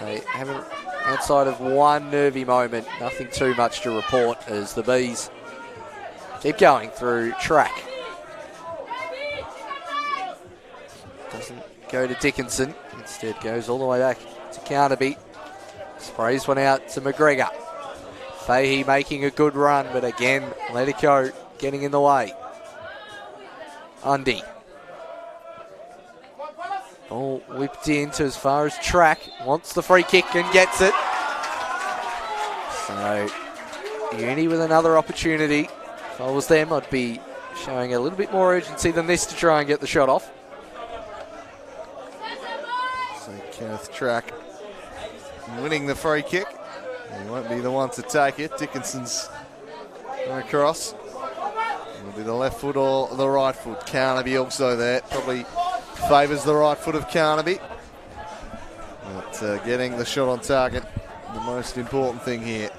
They haven't, outside of one nervy moment, nothing too much to report as the Bees keep going through track. Doesn't go to Dickinson, instead goes all the way back to Carnaby. Sprays one out to McGregor. Fahey making a good run, but again, Letico getting in the way. Undy. Ball whipped into as far as track. Wants the free kick and gets it. So, Uni with another opportunity. If I was them, I'd be showing a little bit more urgency than this to try and get the shot off. So Kenneth Track winning the free kick. He won't be the one to take it. Dickinson's across. It'll be the left foot or the right foot. Carnaby also there. Probably favours the right foot of Carnaby. But getting the shot on target, the most important thing here.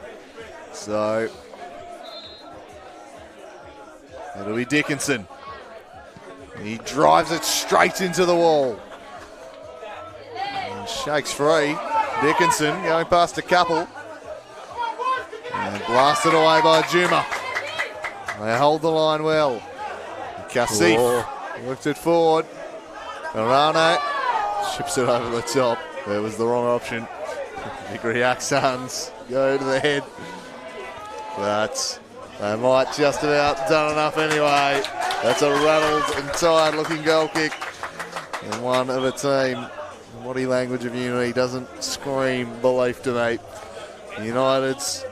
So it'll be Dickinson. He drives it straight into the wall. And shakes free. Dickinson going past a couple. And blasted away by Juma. They hold the line well. Kasif worked it forward. Arano chips it over the top. That was the wrong option. Big sons go to the head. But they might just about done enough anyway. That's a rattled and tired looking goal kick. And one of a team. The body language of Unity doesn't scream belief to me. United's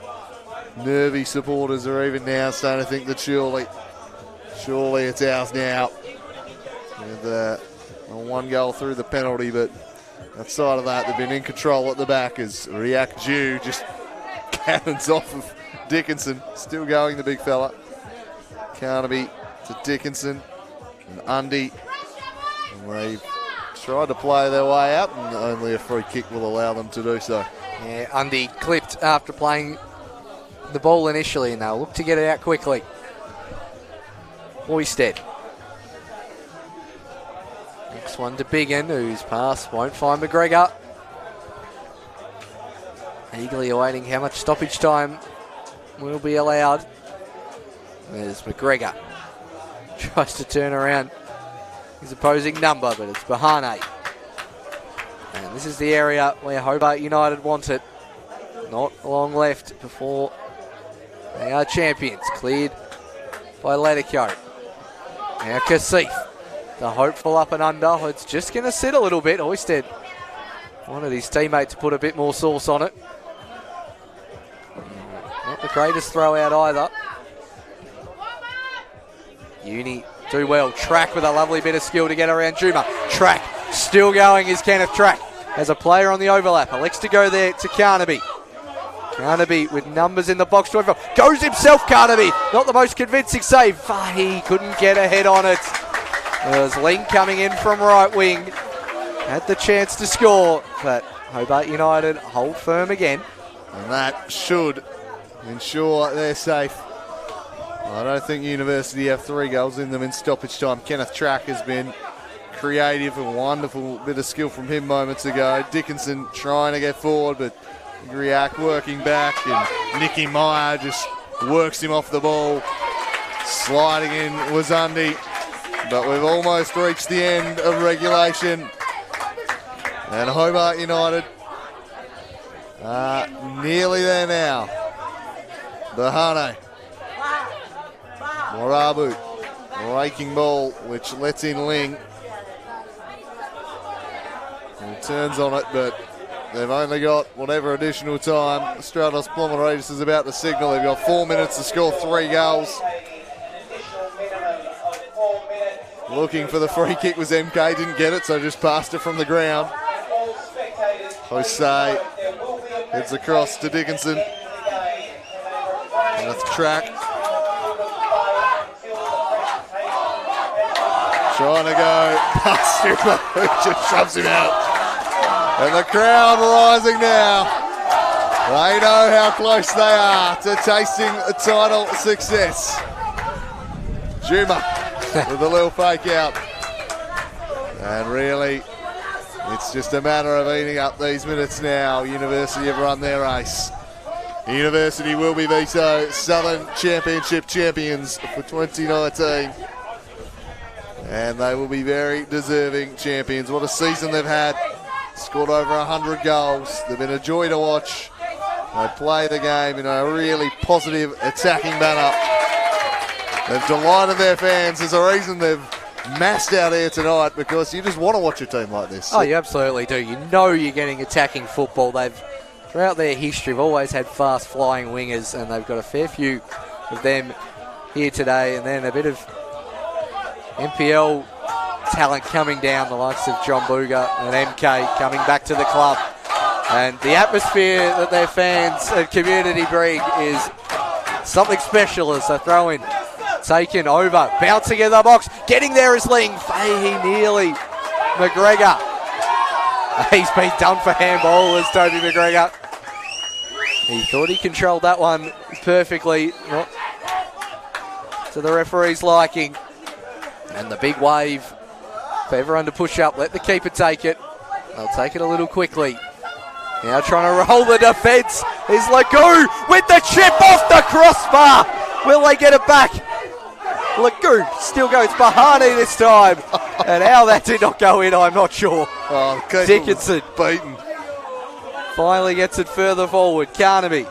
nervy supporters are even now starting to think that surely it's ours now. With a one goal through the penalty, but outside of that, they've been in control at the back as Riak Jew just cannons off of Dickinson. Still going, the big fella. Carnaby to Dickinson and Undy. And they've tried to play their way out, and only a free kick will allow them to do so. Yeah, Undy clipped after playing the ball initially, and they'll look to get it out quickly. Oisted. Next one to Biggin, whose pass won't find McGregor. Eagerly awaiting how much stoppage time will be allowed. There's McGregor. Tries to turn around his opposing number, but it's Bahane. And this is the area where Hobart United want it. Not long left before they are champions. Cleared by Ledico. Now Kasif, the hopeful up and under. It's just going to sit a little bit. Oisted wanted his teammate to put a bit more sauce on it. Not the greatest throw out either. Uni do well. Track with a lovely bit of skill to get around Juma. Track still going is Kenneth Track. Has a player on the overlap. Elects to go there to Carnaby. Carnaby with numbers in the box to overlap. Goes himself, Carnaby. Not the most convincing save. He couldn't get a head on it. There's Ling coming in from right wing. Had the chance to score, but Hobart United hold firm again. And that should ensure they're safe. I don't think University have 3 goals in them in stoppage time. Kenneth Track has been creative, a wonderful bit of skill from him moments ago. Dickinson trying to get forward, but Griak working back, and Nicky Meyer just works him off the ball. Sliding in was Undy, but we've almost reached the end of regulation. And Hobart United are nearly there now. Bahane. Morabu. Raking ball, which lets in Ling. And turns on it, but they've only got whatever additional time Stratos Plomeratus is about to signal. They've got 4 minutes to score 3 goals. Looking for the free kick was MK, didn't get it, so just passed it from the ground. Jose heads across to Dickinson. And that's Track. Trying to go past Super, who just shoves him out. And the crowd rising now. They know how close they are to tasting a title success. Juma with a little fake out. And really, it's just a matter of eating up these minutes now. University have run their race. University will be Vito Southern Championship champions for 2019. And they will be very deserving champions. What a season they've had. Scored over 100 goals. They've been a joy to watch. They play the game in a really positive attacking manner. They've delighted their fans. There's a reason they've massed out here tonight, because you just want to watch a team like this. Oh, you absolutely do. You know you're getting attacking football. They've, throughout their history, have always had fast flying wingers, and they've got a fair few of them here today. And then a bit of NPL talent coming down, the likes of John Booger and MK coming back to the club. And the atmosphere that their fans and community bring is something special as they throw in. Taken over, bouncing in the box, getting there is Ling. Fahey nearly. McGregor. He's been done for handball as Tony McGregor. He thought he controlled that one perfectly. Not to the referee's liking. And the big wave for everyone to push up. Let the keeper take it. They'll take it a little quickly. Now trying to roll the defence is Lagu with the chip off the crossbar. Will they get it back? Lagu still goes Bahani this time. And how that did not go in, I'm not sure. Oh, Dickinson beaten. Finally gets it further forward. Carnaby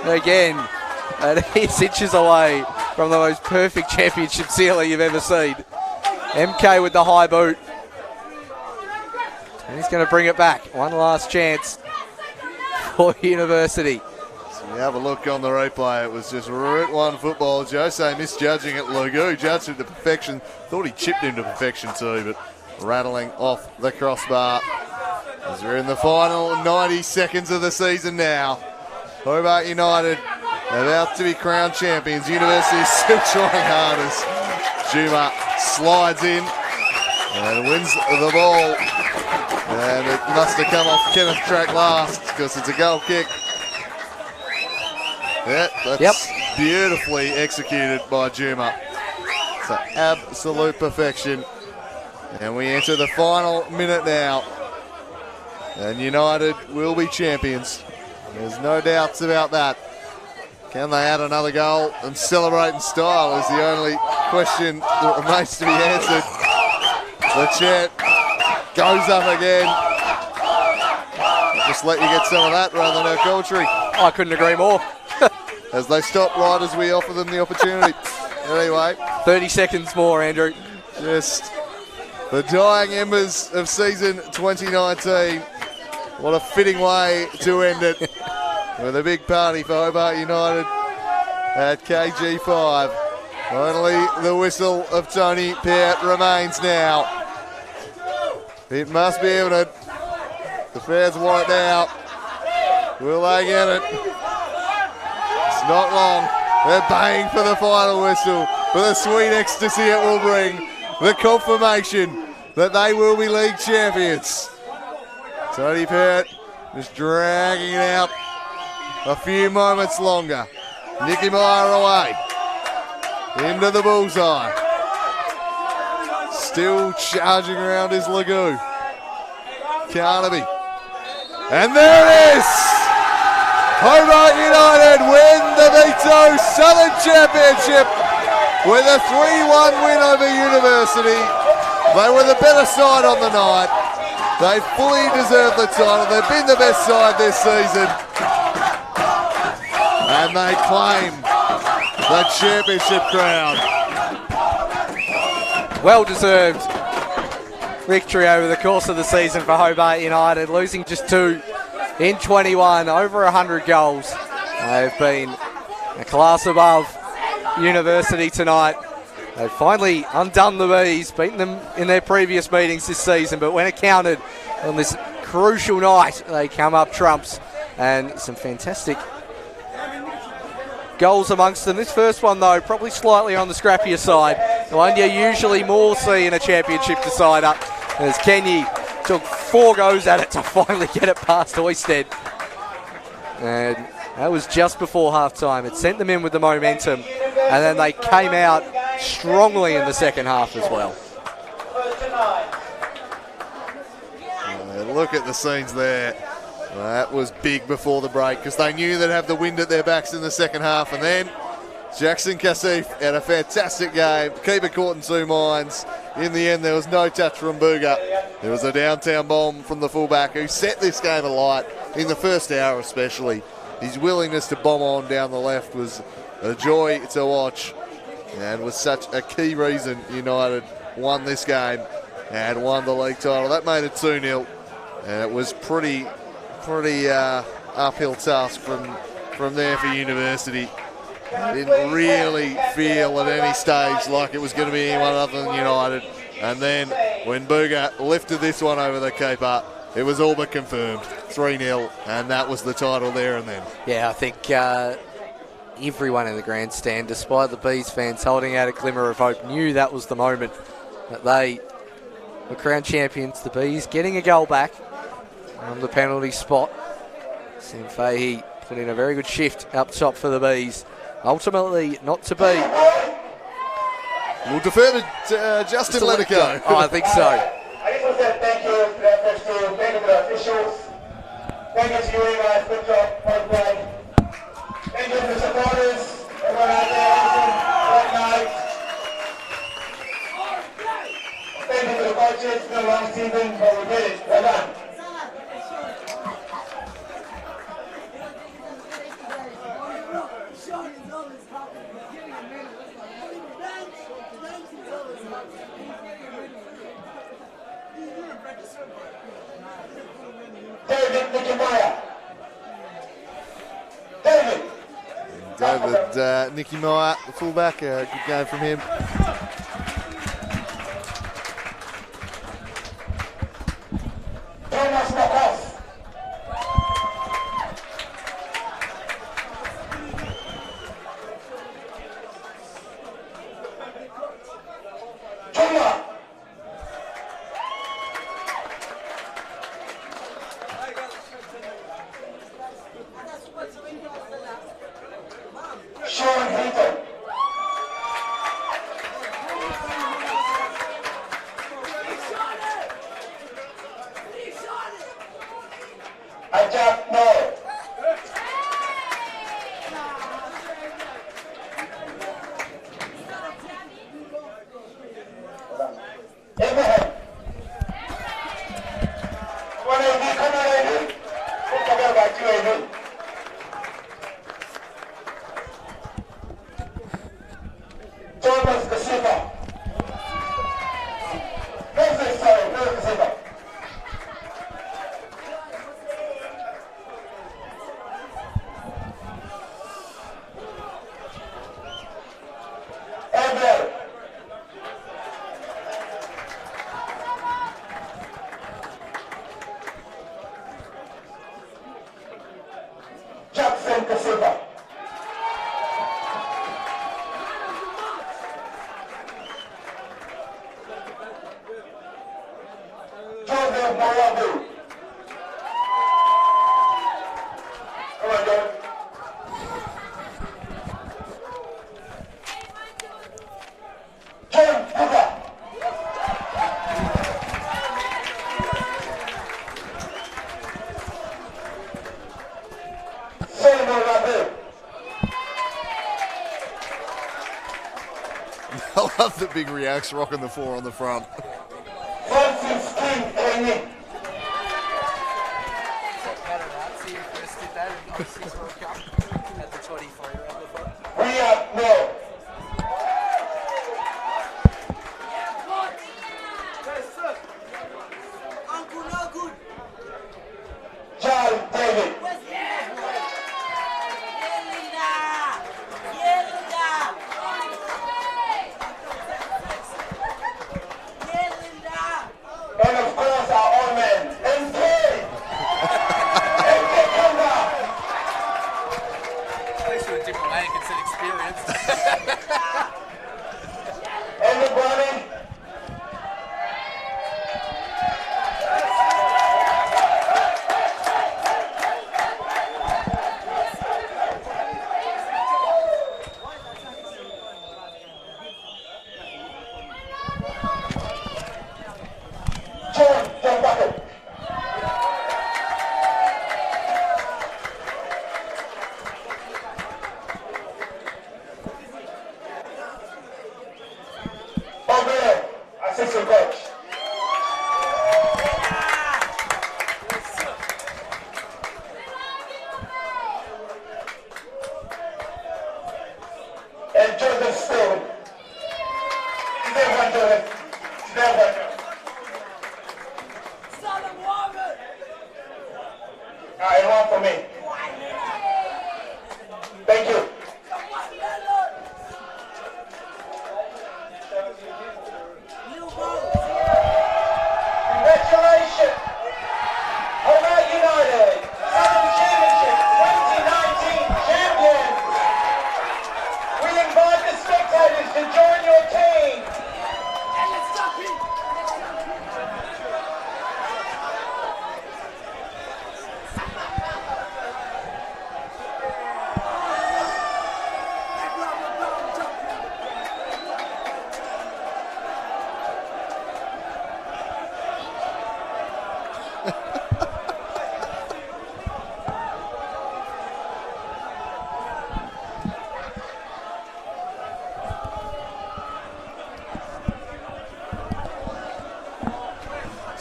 again. And he's inches away from the most perfect championship ceiling you've ever seen. MK with the high boot. And he's going to bring it back. One last chance for University. So you have a look on the replay. It was just route one football. Jose misjudging it. Lagu judged it to perfection. Thought he chipped him to perfection too, but rattling off the crossbar. As we're in the final 90 seconds of the season now. Hobart United about to be crowned champions. University still trying hard as Juma slides in and wins the ball. And it must have come off Kenneth track last because it's a goal kick. Yeah, that's beautifully executed by Juma. It's an absolute perfection. And we enter the final minute now. And United will be champions. There's no doubts about that. Can they add another goal and celebrate in style is the only question that remains to be answered. The chant goes up again. Just let you get some of that rather than our commentary. I couldn't agree more. As they stop right as we offer them the opportunity. Anyway. 30 seconds more, Andrew. Just the dying embers of season 2019. What a fitting way to end it. With a big party for Hobart United at KG5. Only the whistle of Tony Peart remains now. It must be evident. The fans want it now. Will they get it? It's not long. They're baying for the final whistle, for the sweet ecstasy it will bring. The confirmation that they will be league champions. Tony Peart just dragging it out a few moments longer. Nicky Meyer away. Into the bullseye. Still charging around is Lagu. Carnaby. And there it is! Hobart United win the Vito Southern Championship with a 3-1 win over University. They were the better side on the night. They fully deserve the title. They've been the best side this season. And they claim the championship crown. Well deserved victory over the course of the season for Hobart United, losing just 2 in 21, over 100 goals. They've been a class above University tonight. They've finally undone the Bees, beaten them in their previous meetings this season, but when it counted on this crucial night, they come up trumps, and some fantastic goals amongst them. This first one, though, probably slightly on the scrappier side. The one you usually more see in a championship decider, as Kenny took 4 goes at it to finally get it past Oisted. And that was just before half-time. It sent them in with the momentum, and then they came out strongly in the second half as well. Look at the scenes there. That was big before the break because they knew they'd have the wind at their backs in the second half. And then Jackson Cassif had a fantastic game. Keeper caught in 2 minds. In the end, there was no touch from Booger. There was a downtown bomb from the fullback who set this game alight in the first hour especially. His willingness to bomb on down the left was a joy to watch and was such a key reason United won this game and won the league title. That made it 2-0, and it was pretty uphill task from there for University. Didn't really feel at any stage like it was going to be anyone other than United. And then when Booger lifted this one over the keeper, It was all but confirmed. 3-0, and that was the title there and then. Yeah, I think everyone in the grandstand, despite the Bees fans holding out a glimmer of hope, knew that was the moment that they were crowned champions. The Bees getting a goal back on the penalty spot. Sam Fahey put in a very good shift up top for the Bees. Ultimately, not to be. We'll defer to Justin Lenico. Oh, I think so. I just want to say thank you to the officials, thank you to the officials, thank you to you guys, good job, point play. Thank you to the supporters, everyone out there, great night. Thank you to the coaches, it's been a long season, but we did it, well done. David Nicky Meyer, the fullback, good game from him. I love the big reacts rocking the floor on the front. We are no. John David. And of course our own man, MK. MK Kanda. At least with a diplomatic, it's an experience. Everybody. John Bucket. Over, assistant coach. And Joseph Stone. Is there one, Joseph? Is there one? And one for me. Thank you. Congratulations.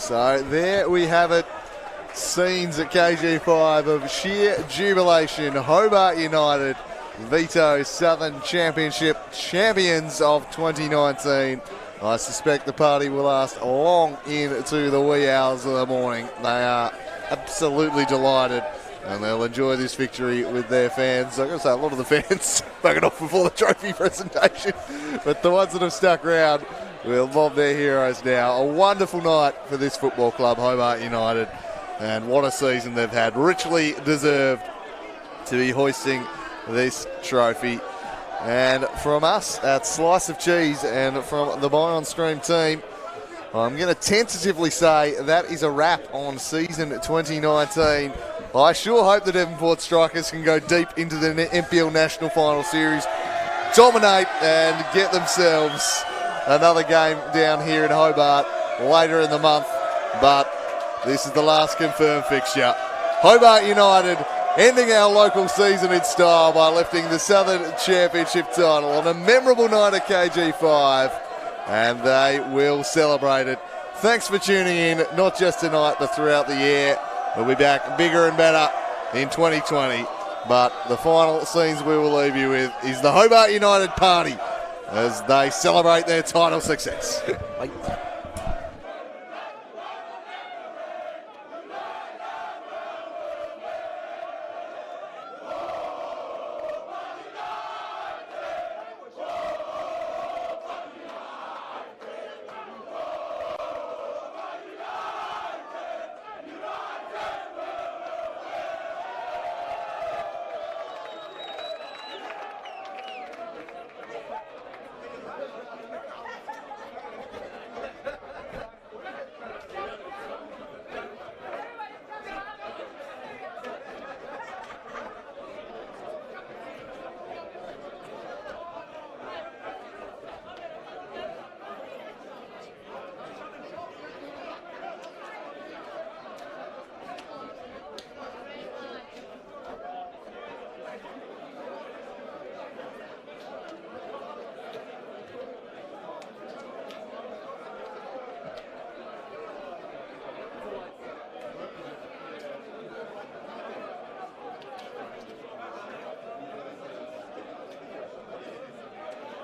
So there we have it. Scenes at KG5 of sheer jubilation. Hobart United, Vito Southern Championship champions of 2019. I suspect the party will last long into the wee hours of the morning. They are absolutely delighted, and they'll enjoy this victory with their fans. I'm going to say a lot of the fans buggered off before the trophy presentation, but the ones that have stuck around will mob their heroes now. A wonderful night for this football club, Hobart United, and what a season they've had. Richly deserved to be hoisting this trophy. And from us at Slice of Cheese and from the Buy On Stream team, I'm going to tentatively say that is a wrap on season 2019. I sure hope the Devonport Strikers can go deep into the NPL National Final Series, dominate and get themselves another game down here in Hobart later in the month. But this is the last confirmed fixture. Hobart United ending our local season in style by lifting the Southern Championship title on a memorable night at KG5, and they will celebrate it. Thanks for tuning in, not just tonight but throughout the year. We'll be back bigger and better in 2020, but the final scenes we will leave you with is the Hobart United party as they celebrate their title success.